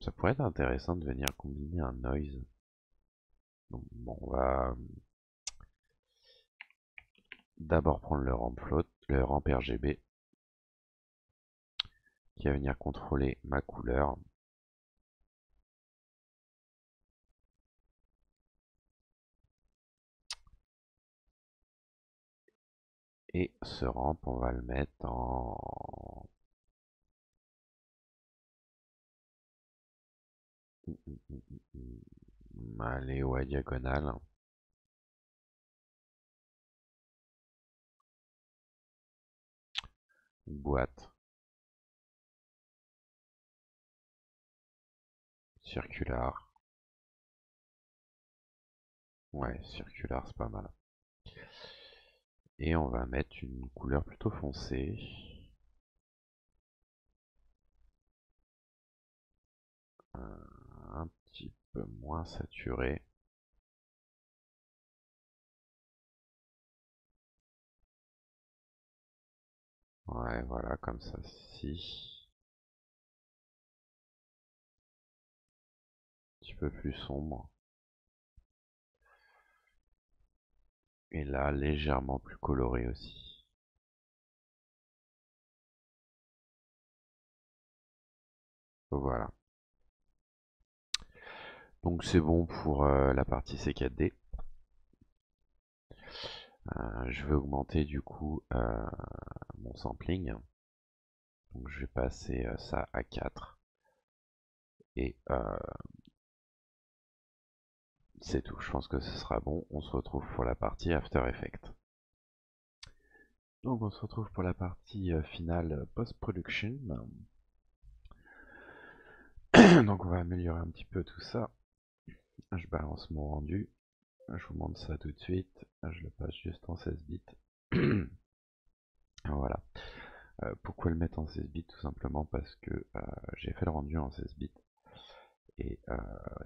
Ça pourrait être intéressant de venir combiner un noise. Donc, bon, on va d'abord prendre le ramp float, le ramp RGB, qui va venir contrôler ma couleur. Et ce ramp, on va le mettre en... Allez, ouais, diagonale. Boîte. Circular. Ouais, circular, c'est pas mal. Et on va mettre une couleur plutôt foncée. Un petit peu moins saturée. Ouais, voilà, comme ça, si. Un petit peu plus sombre. Et là, légèrement plus coloré aussi. Voilà. Donc c'est bon pour la partie C4D. Je vais augmenter du coup mon sampling. Donc je vais passer ça à 4. Et c'est tout. Je pense que ce sera bon. On se retrouve pour la partie After Effects. Donc on se retrouve pour la partie finale post-production. Donc on va améliorer un petit peu tout ça. Je balance mon rendu. Je vous montre ça tout de suite. Je le passe juste en 16 bits. Voilà. Pourquoi le mettre en 16 bits? Tout simplement parce que j'ai fait le rendu en 16 bits. Et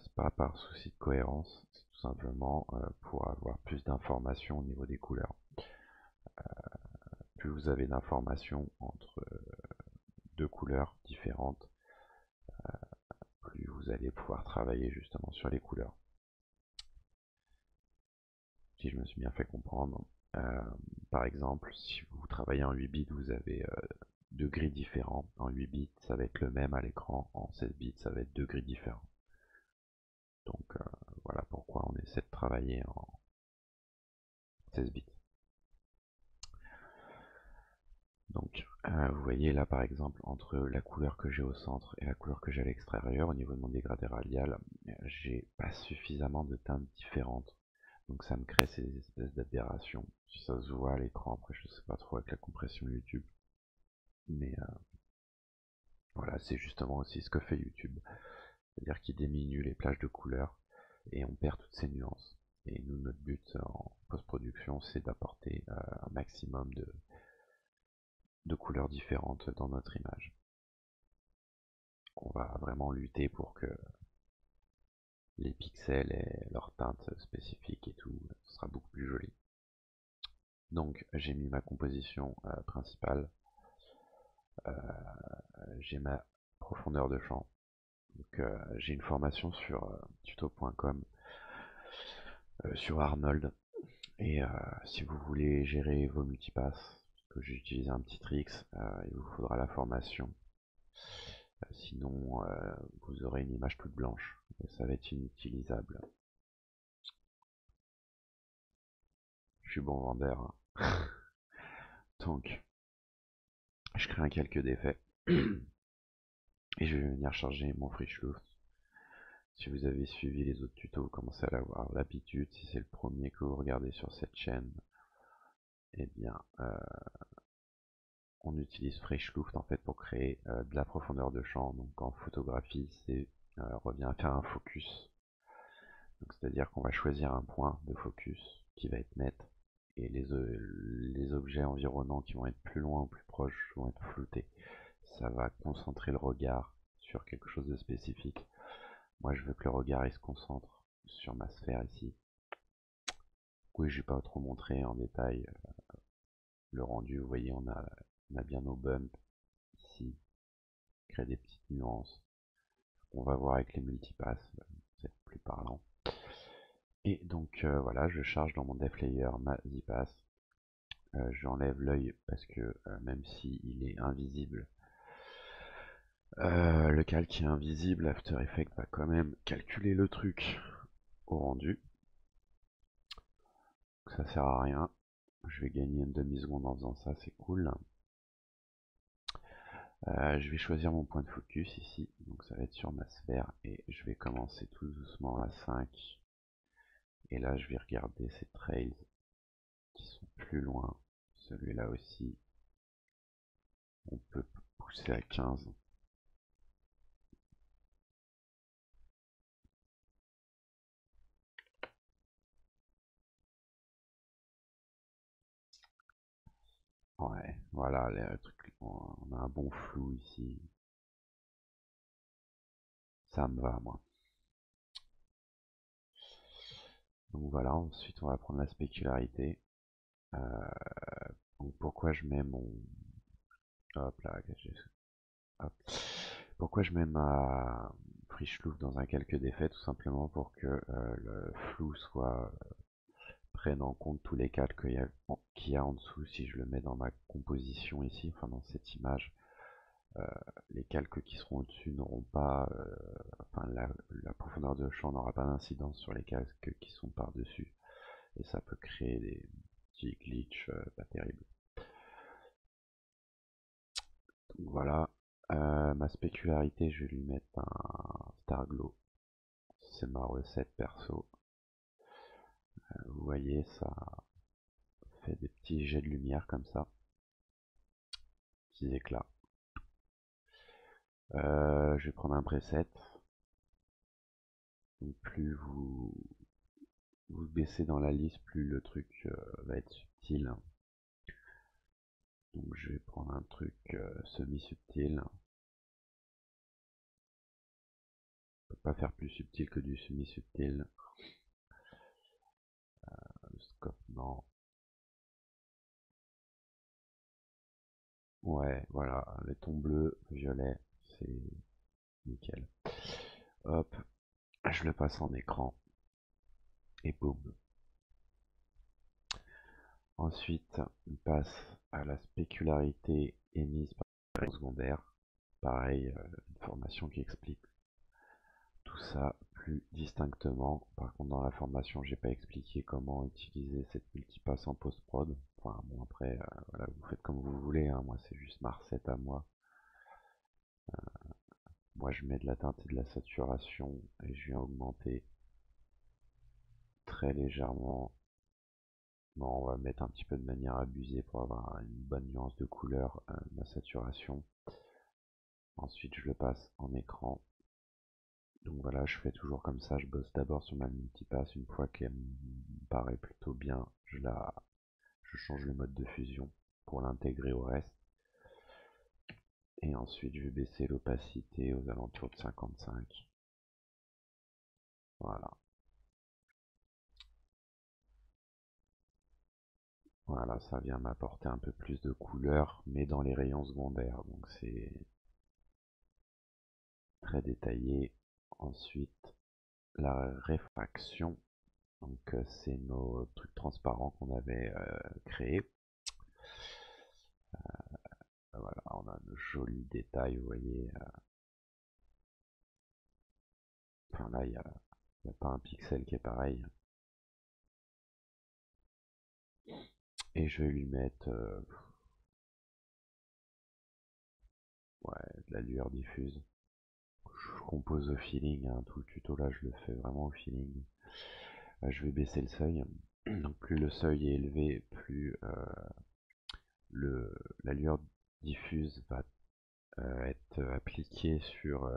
c'est pas par souci de cohérence, c'est tout simplement pour avoir plus d'informations au niveau des couleurs. Plus vous avez d'informations entre deux couleurs différentes, plus vous allez pouvoir travailler justement sur les couleurs. Si je me suis bien fait comprendre, par exemple, si vous travaillez en 8 bits, vous avez deux gris différents. En 8 bits, ça va être le même à l'écran. En 16 bits, ça va être deux gris différents. Donc voilà pourquoi on essaie de travailler en 16 bits. Donc vous voyez là par exemple entre la couleur que j'ai au centre et la couleur que j'ai à l'extérieur, au niveau de mon dégradé radial, j'ai pas suffisamment de teintes différentes. Donc ça me crée ces espèces d'aberrations. Si ça se voit à l'écran, après je sais pas trop avec la compression YouTube. Mais voilà, c'est justement aussi ce que fait YouTube. C'est-à-dire qu'il diminue les plages de couleurs et on perd toutes ces nuances. Et nous, notre but en post-production, c'est d'apporter un maximum de couleurs différentes dans notre image. On va vraiment lutter pour que les pixels aient leur teinte spécifique et tout, ce sera beaucoup plus joli. Donc j'ai mis ma composition principale, j'ai ma profondeur de champ. Donc j'ai une formation sur tuto.com sur Arnold. Et si vous voulez gérer vos multipass, parce que j'ai utilisé un petit tricks, il vous faudra la formation. Sinon, vous aurez une image toute blanche et ça va être inutilisable. Je suis bon vendeur, hein. Donc, je crée un calque d'effet et je vais venir charger mon Frischluft. Si vous avez suivi les autres tutos, vous commencez à l'avoir l'habitude. Si c'est le premier que vous regardez sur cette chaîne, eh bien, on utilise Frischluft en fait pour créer de la profondeur de champ. Donc en photographie, c'est revient à faire un focus. C'est-à-dire qu'on va choisir un point de focus qui va être net et les objets environnants qui vont être plus loin ou plus proches vont être floutés. Ça va concentrer le regard sur quelque chose de spécifique. Moi, je veux que le regard il se concentre sur ma sphère ici. Oui, je vais pas trop montrer en détail le rendu. Vous voyez, on a bien nos bumps ici, crée des petites nuances. On va voir avec les multipass, c'est plus parlant. Et donc voilà, je charge dans mon def layer ma zipass. J'enlève l'œil parce que même s'il est invisible, le calque est invisible, After Effects va quand même calculer le truc au rendu. Ça sert à rien. Je vais gagner une demi-seconde en faisant ça, c'est cool. Je vais choisir mon point de focus ici, donc ça va être sur ma sphère, et je vais commencer tout doucement à 5. Et là, je vais regarder ces trails qui sont plus loin. Celui-là aussi, on peut pousser à 15. Ouais, voilà, les trucs, on a un bon flou ici. Ça me va, moi. Donc voilà, ensuite on va prendre la spécularité. Donc pourquoi je mets mon... Hop là, hop. Pourquoi je mets ma Frischluft dans un calque d'effet? Tout simplement pour que le flou soit prenne en compte tous les calques qu'il y a en dessous. Si je le mets dans ma composition ici, enfin dans cette image, les calques qui seront au-dessus n'auront pas, enfin la profondeur de champ n'aura pas d'incidence sur les calques qui sont par-dessus. Et ça peut créer des petits glitches pas terribles. Donc voilà, ma spécularité, je vais lui mettre un Starglow. C'est ma recette perso. Vous voyez, ça fait des petits jets de lumière comme ça, petits éclats. Je vais prendre un preset. Donc plus vous baissez dans la liste, plus le truc va être subtil. Donc je vais prendre un truc semi-subtil. On peut pas faire plus subtil que du semi-subtil. Le scope, non. Ouais, voilà, les tons bleus, violets, c'est nickel. Hop, je le passe en écran. Et boum. Ensuite, on passe à la spécularité émise par le secondaire. Pareil, une formation qui explique tout ça plus distinctement. Par contre, dans la formation, j'ai pas expliqué comment utiliser cette multipass en post-prod. Enfin, bon, après, voilà, vous faites comme vous voulez, hein. Moi, c'est juste ma recette à moi. Moi, je mets de la teinte et de la saturation et je viens augmenter très légèrement. Bon, on va mettre un petit peu de manière abusée pour avoir une bonne nuance de couleur, ma saturation. Ensuite, je le passe en écran. Donc voilà, je fais toujours comme ça. Je bosse d'abord sur ma multipass. Une fois qu'elle me paraît plutôt bien, je change le mode de fusion pour l'intégrer au reste. Et ensuite, je vais baisser l'opacité aux alentours de 55. Voilà. Voilà, ça vient m'apporter un peu plus de couleur, mais dans les rayons secondaires. Donc c'est très détaillé. Ensuite, la réfraction. Donc c'est nos trucs transparents qu'on avait créés. Voilà, on a de jolis détails, vous voyez. Enfin là, il n'y a pas un pixel qui est pareil. Et je vais lui mettre ouais, de la lueur diffuse. Je compose au feeling, hein, tout le tuto là je le fais vraiment au feeling. Je vais baisser le seuil. Donc plus le seuil est élevé, plus la lueur diffuse va être appliquée sur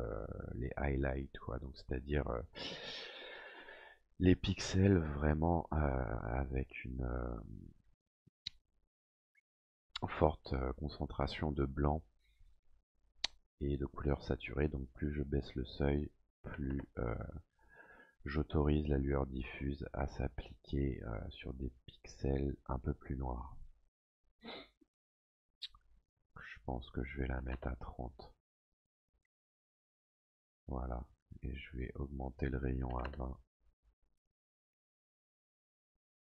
les highlights, quoi. Donc c'est-à-dire les pixels vraiment avec une forte concentration de blanc et de couleurs saturées. Donc plus je baisse le seuil, plus j'autorise la lueur diffuse à s'appliquer sur des pixels un peu plus noirs. Je pense que je vais la mettre à 30. Voilà. Et je vais augmenter le rayon à 20.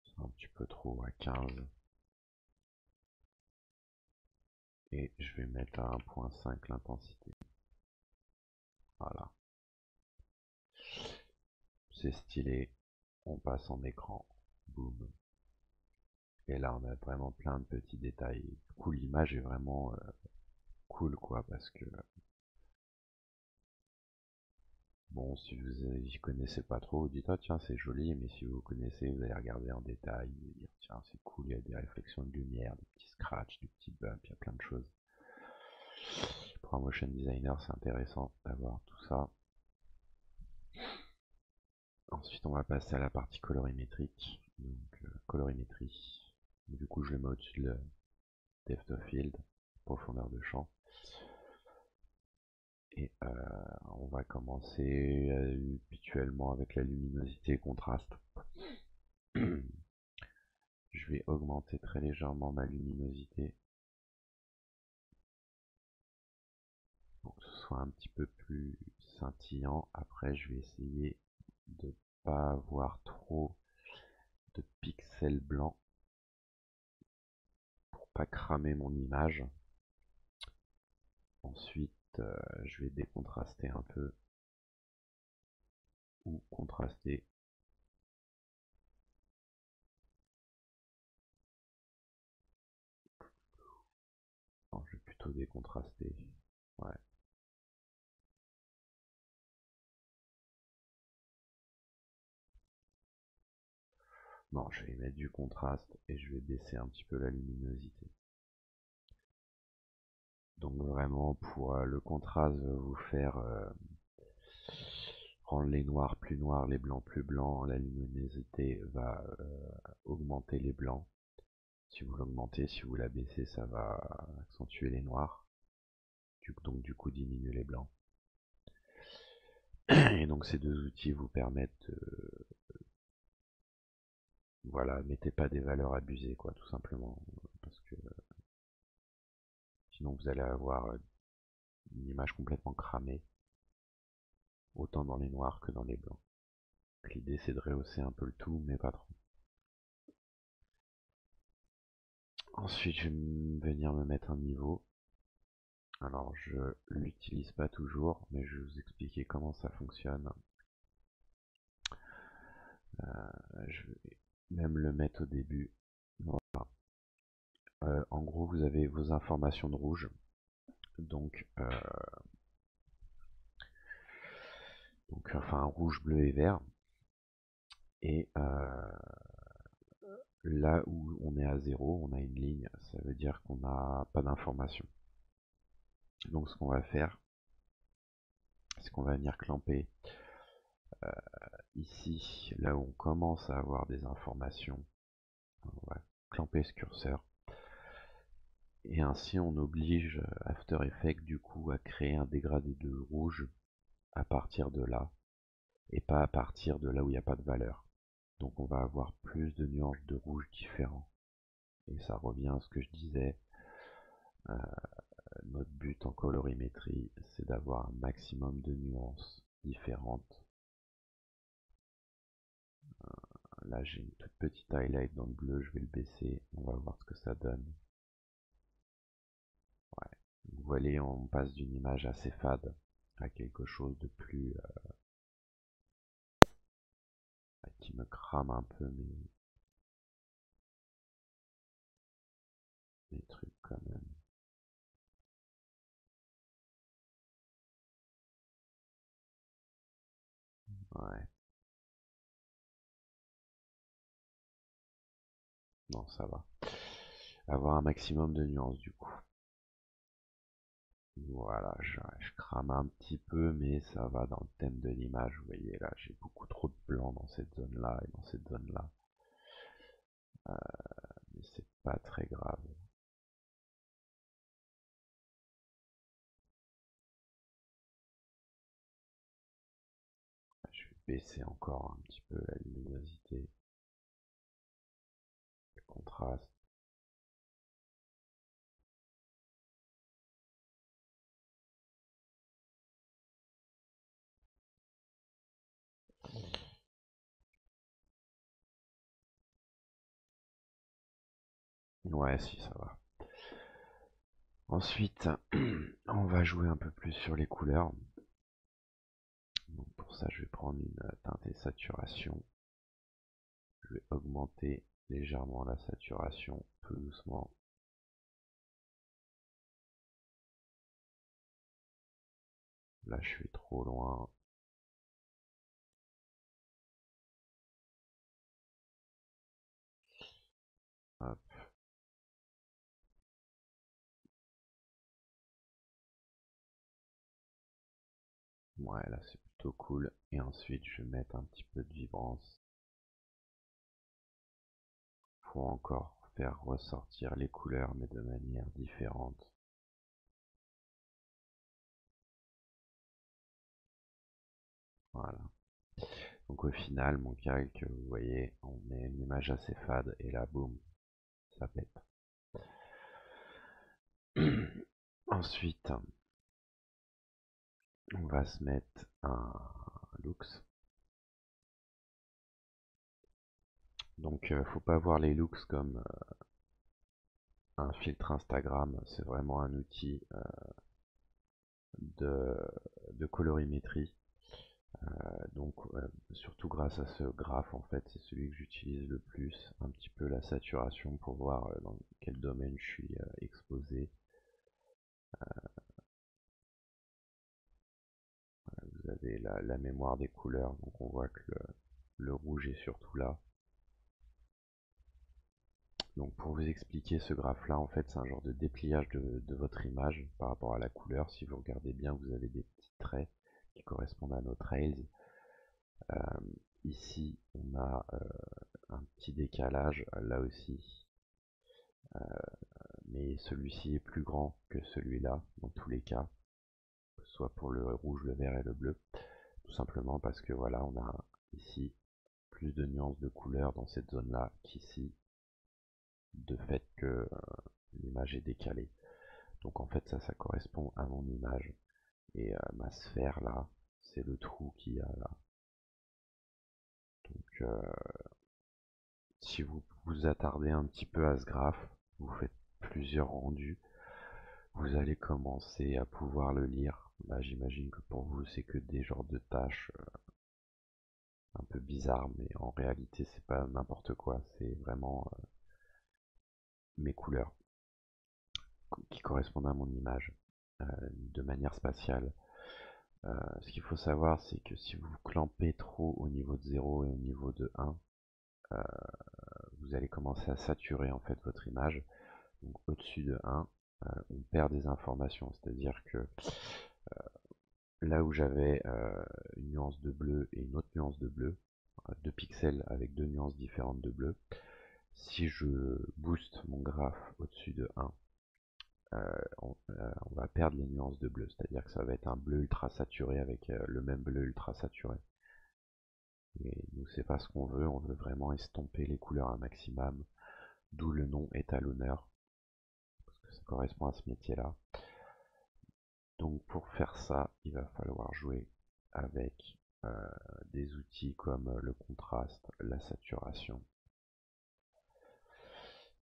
C'est un petit peu trop à 15. Et je vais mettre à 1.5 l'intensité. Voilà. C'est stylé. On passe en écran. Boum. Et là, on a vraiment plein de petits détails. Du coup, l'image est vraiment cool, quoi, parce que bon, si vous y connaissez pas trop, vous dites ah tiens c'est joli, mais si vous connaissez, vous allez regarder en détail, vous allez dire tiens c'est cool, il y a des réflexions de lumière, des petits scratchs, des petits bumps, il y a plein de choses. Pour un motion designer, c'est intéressant d'avoir tout ça. Ensuite, on va passer à la partie colorimétrique. Donc colorimétrie. Du coup, je le mets au-dessus de depth of field, profondeur de champ. Et on va commencer habituellement avec la luminosité et contraste. Je vais augmenter très légèrement ma luminosité pour que ce soit un petit peu plus scintillant. Après, je vais essayer de ne pas avoir trop de pixels blancs pour pas cramer mon image. Ensuite, je vais décontraster un peu ou contraster. Non, je vais plutôt décontraster. Ouais. Non, je vais mettre du contraste et je vais baisser un petit peu la luminosité. Donc vraiment pour le contraste, vous faire rendre les noirs plus noirs, les blancs plus blancs, la luminosité va augmenter les blancs. Si vous l'augmentez, si vous la baissez, ça va accentuer les noirs. Donc du coup diminuer les blancs. Et donc ces deux outils vous permettent voilà, mettez pas des valeurs abusées quoi, tout simplement. Parce que sinon vous allez avoir une image complètement cramée, autant dans les noirs que dans les blancs. L'idée c'est de rehausser un peu le tout, mais pas trop. Ensuite, je vais venir me mettre un niveau. Alors, je l'utilise pas toujours, mais je vais vous expliquer comment ça fonctionne. Je vais même le mettre au début. Voilà. En gros, vous avez vos informations de rouge. Donc, enfin, rouge, bleu et vert. Et là où on est à 0, on a une ligne. Ça veut dire qu'on n'a pas d'informations. Donc, ce qu'on va faire, c'est qu'on va venir clamper ici, là où on commence à avoir des informations. On va clamper ce curseur. Et ainsi on oblige After Effects du coup à créer un dégradé de rouge à partir de là, et pas à partir de là où il n'y a pas de valeur. Donc on va avoir plus de nuances de rouge différents. Et ça revient à ce que je disais, notre but en colorimétrie, c'est d'avoir un maximum de nuances différentes. Là, j'ai une toute petite highlight dans le bleu, je vais le baisser, on va voir ce que ça donne. Ouais. Vous voyez, on passe d'une image assez fade à quelque chose de plus qui me crame un peu mes trucs quand même. Ouais, non, ça va. Avoir un maximum de nuances du coup. Voilà, je crame un petit peu, mais ça va dans le thème de l'image. Vous voyez là, j'ai beaucoup trop de blanc dans cette zone-là et dans cette zone-là. Mais c'est pas très grave. Je vais baisser encore un petit peu la luminosité, le contraste. Ouais, si, ça va. Ensuite, on va jouer un peu plus sur les couleurs. Donc pour ça, je vais prendre une teinte et saturation. Je vais augmenter légèrement la saturation, tout doucement. Là, je suis trop loin. Hop. Ouais, là, c'est plutôt cool. Et ensuite, je vais mettre un petit peu de vibrance pour encore faire ressortir les couleurs, mais de manière différente. Voilà. Donc au final, mon calque, vous voyez, on met une image assez fade et là, boum, ça pète. Ensuite, on va se mettre un looks. Donc, faut pas voir les looks comme un filtre Instagram. C'est vraiment un outil de, de colorimétrie. Donc, surtout grâce à ce graphe, en fait, c'est celui que j'utilise le plus. Un petit peu la saturation pour voir dans quel domaine je suis exposé. Vous avez la mémoire des couleurs, donc on voit que le rouge est surtout là. Donc pour vous expliquer ce graphe là, en fait c'est un genre de dépliage de votre image par rapport à la couleur. Si vous regardez bien, vous avez des petits traits qui correspondent à nos trails. Euh, Ici on a un petit décalage là aussi, mais celui-ci est plus grand que celui-là dans tous les cas, que ce soit pour le rouge, le vert et le bleu, tout simplement parce que voilà, on a ici plus de nuances de couleurs dans cette zone là qu'ici, de fait que l'image est décalée. Donc en fait ça correspond à mon image. Et ma sphère là, c'est le trou qu'il y a là. Donc si vous vous attardez un petit peu à ce graphe, vous faites plusieurs rendus, vous allez commencer à pouvoir le lire. Là j'imagine que pour vous c'est que des genres de tâches un peu bizarres, mais en réalité c'est pas n'importe quoi, c'est vraiment mes couleurs qui correspondent à mon image de manière spatiale. Ce qu'il faut savoir, c'est que si vous clampez trop au niveau de 0 et au niveau de 1, vous allez commencer à saturer en fait votre image. Donc au-dessus de 1, on perd des informations, c'est-à-dire que là où j'avais une nuance de bleu et une autre nuance de bleu, 2 pixels avec 2 nuances différentes de bleu, si je booste mon graphe au-dessus de 1, on va perdre les nuances de bleu, c'est-à-dire que ça va être un bleu ultra saturé avec le même bleu ultra saturé. Et nous, c'est pas ce qu'on veut, on veut vraiment estomper les couleurs un maximum. d'où le nom étalonneur, parce que ça correspond à ce métier-là. Donc pour faire ça, il va falloir jouer avec des outils comme le contraste, la saturation.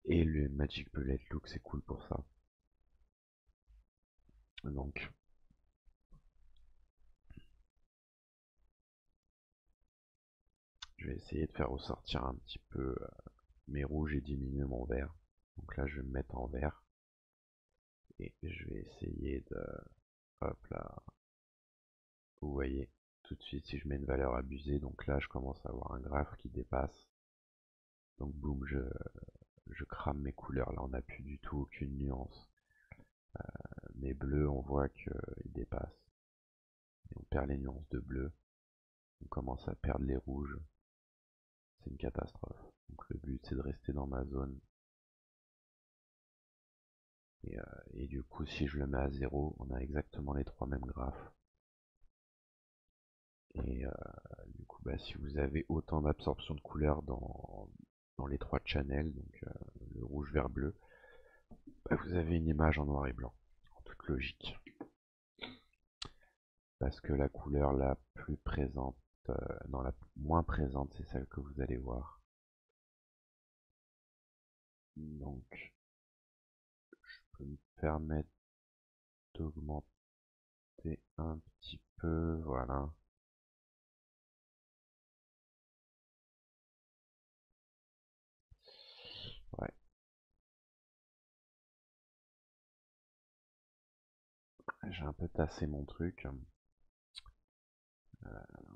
Et le Magic Bullet Look, c'est cool pour ça. Donc, je vais essayer de faire ressortir un petit peu mes rouges et diminuer mon vert. Donc là, je vais me mettre en vert. Et je vais essayer de... Hop là. Vous voyez, tout de suite, si je mets une valeur abusée, donc là, je commence à avoir un graphe qui dépasse. Donc boum, je crame mes couleurs. Là, on n'a plus du tout aucune nuance. Mes bleus, on voit qu'ils dépassent. Et on perd les nuances de bleu. On commence à perdre les rouges. C'est une catastrophe. Donc le but, c'est de rester dans ma zone. Et du coup, si je le mets à 0, on a exactement les trois mêmes graphes. Et du coup, bah, si vous avez autant d'absorption de couleurs dans les trois channels, donc le rouge, vert, bleu, bah, vous avez une image en noir et blanc, en toute logique. Parce que la couleur la plus présente, non, la moins présente, c'est celle que vous allez voir. Donc, je peux me permettre d'augmenter un petit peu, voilà. Ouais, j'ai un peu tassé mon truc.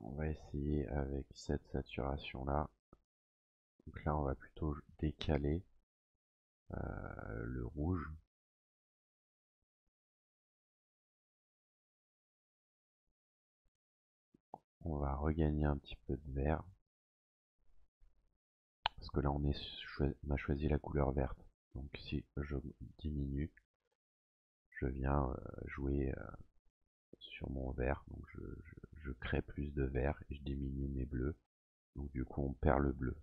On va essayer avec cette saturation là. Donc là, on va plutôt décaler le rouge. On va regagner un petit peu de vert. Parce que là, on a choisi la couleur verte. Donc si je diminue, je viens jouer sur mon vert. Donc je crée plus de vert et je diminue mes bleus. Donc du coup, on perd le bleu.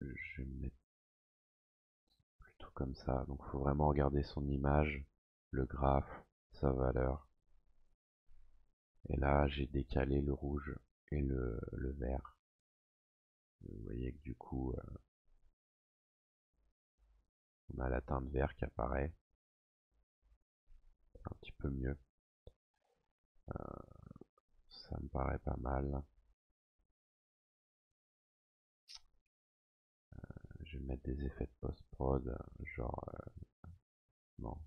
Je vais me mettre plutôt comme ça. Donc il faut vraiment regarder son image, le graphe, sa valeur. Et là, j'ai décalé le rouge et le vert. Vous voyez que du coup, on a la teinte vert qui apparaît. Un petit peu mieux. Ça me paraît pas mal. Je vais mettre des effets de post-prod, genre, non,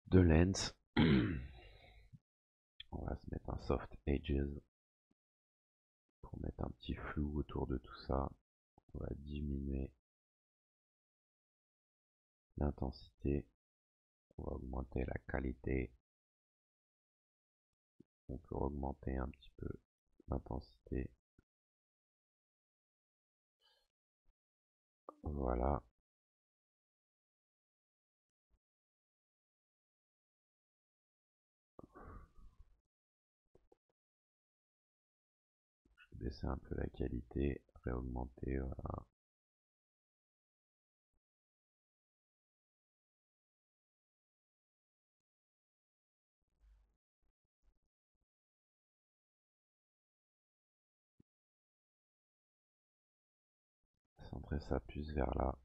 de lens. On va se mettre un soft edges pour mettre un petit flou autour de tout ça. On va diminuer l'intensité. On va augmenter la qualité. On peut augmenter un petit peu l'intensité. Voilà. Je vais baisser un peu la qualité, réaugmenter, voilà. Centrer ça plus vers là.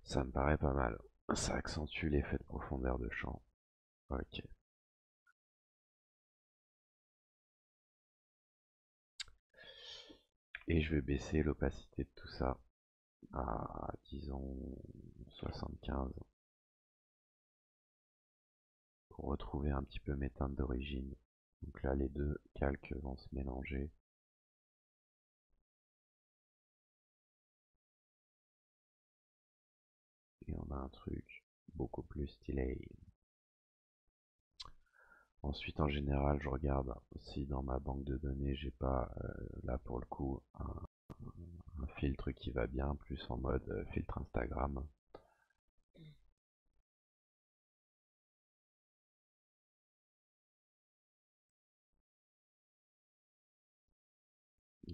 Ça me paraît pas mal. Ça accentue l'effet de profondeur de champ. Ok. Et je vais baisser l'opacité de tout ça à, disons, 75 pour retrouver un petit peu mes teintes d'origine. Donc là, les deux calques vont se mélanger. Et on a un truc beaucoup plus stylé. Ensuite, en général, je regarde si dans ma banque de données, j'ai pas, là pour le coup, un filtre qui va bien, plus en mode filtre Instagram.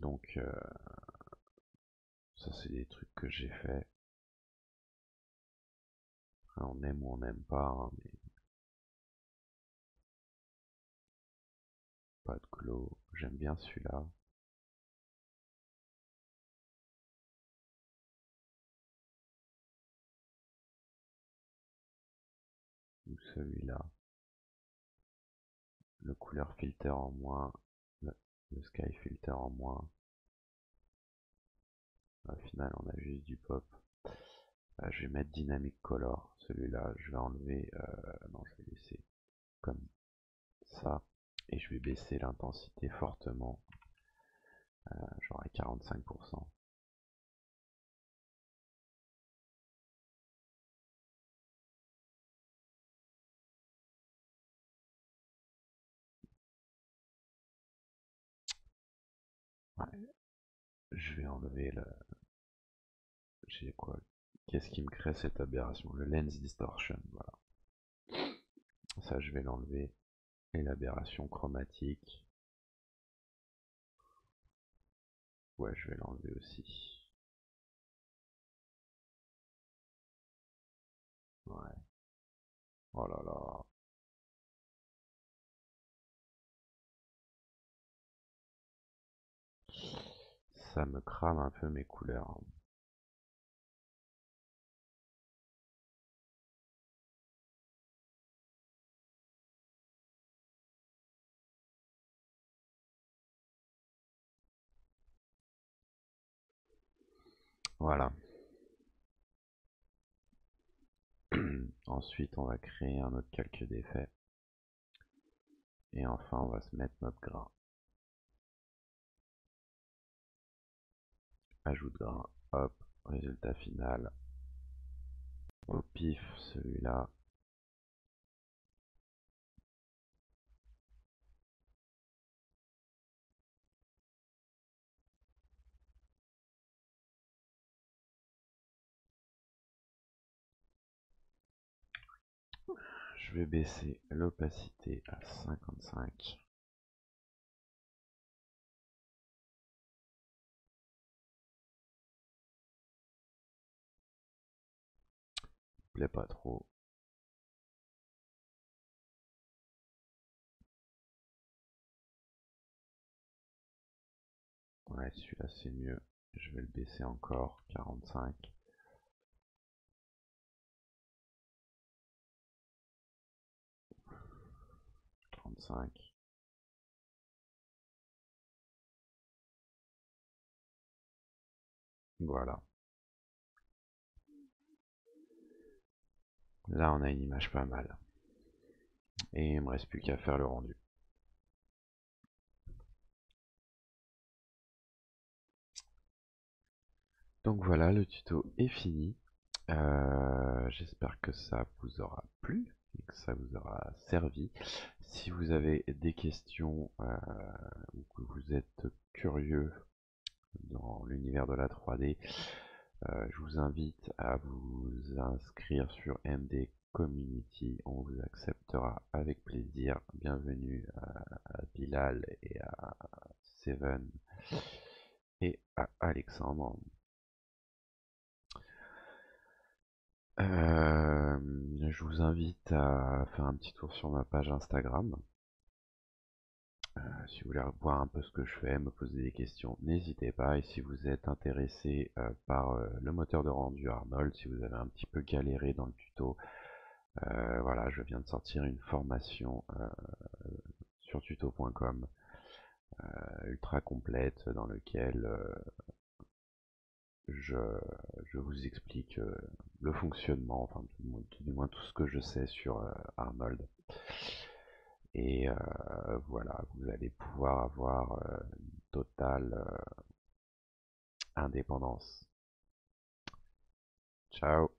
Donc ça c'est des trucs que j'ai fait. Après, on aime ou on n'aime pas, hein, mais pas de glow. J'aime bien celui-là. Ou celui-là. Le couleur filter en moins. Le sky filter en moins. Au final, on a juste du pop. Je vais mettre dynamic color. Celui-là, je vais enlever. Non, je vais laisser comme ça. Et je vais baisser l'intensité fortement. Genre à 45%. Ouais. Je vais enlever le. J'ai quoi? Qu'est-ce qui me crée cette aberration? Le lens distortion, voilà. Ça, je vais l'enlever. Et l'aberration chromatique. Ouais, je vais l'enlever aussi. Ouais. Oh là là. Ça me crame un peu mes couleurs. Voilà. Ensuite, on va créer un autre calque d'effet. Et enfin, on va se mettre notre grain. Ajout de grain. Hop. Résultat final. Au pif, celui-là. Je vais baisser l'opacité à 55. Plaît pas trop. Ouais, celui-là c'est mieux. Je vais le baisser encore. 45. 35. Voilà. Là, on a une image pas mal. Et il me reste plus qu'à faire le rendu. Donc voilà, le tuto est fini. J'espère que ça vous aura plu et que ça vous aura servi. Si vous avez des questions ou que vous êtes curieux dans l'univers de la 3D, je vous invite à vous inscrire sur MD Community. On vous acceptera avec plaisir. Bienvenue à Bilal et à Seven et à Alexandre. Je vous invite à faire un petit tour sur ma page Instagram. Si vous voulez voir un peu ce que je fais, me poser des questions, n'hésitez pas. Et si vous êtes intéressé par le moteur de rendu Arnold, si vous avez un petit peu galéré dans le tuto, voilà, je viens de sortir une formation sur tuto.com ultra complète dans lequel je, je vous explique le fonctionnement, enfin tout du moins tout ce que je sais sur Arnold. Et voilà, vous allez pouvoir avoir une totale indépendance. Ciao.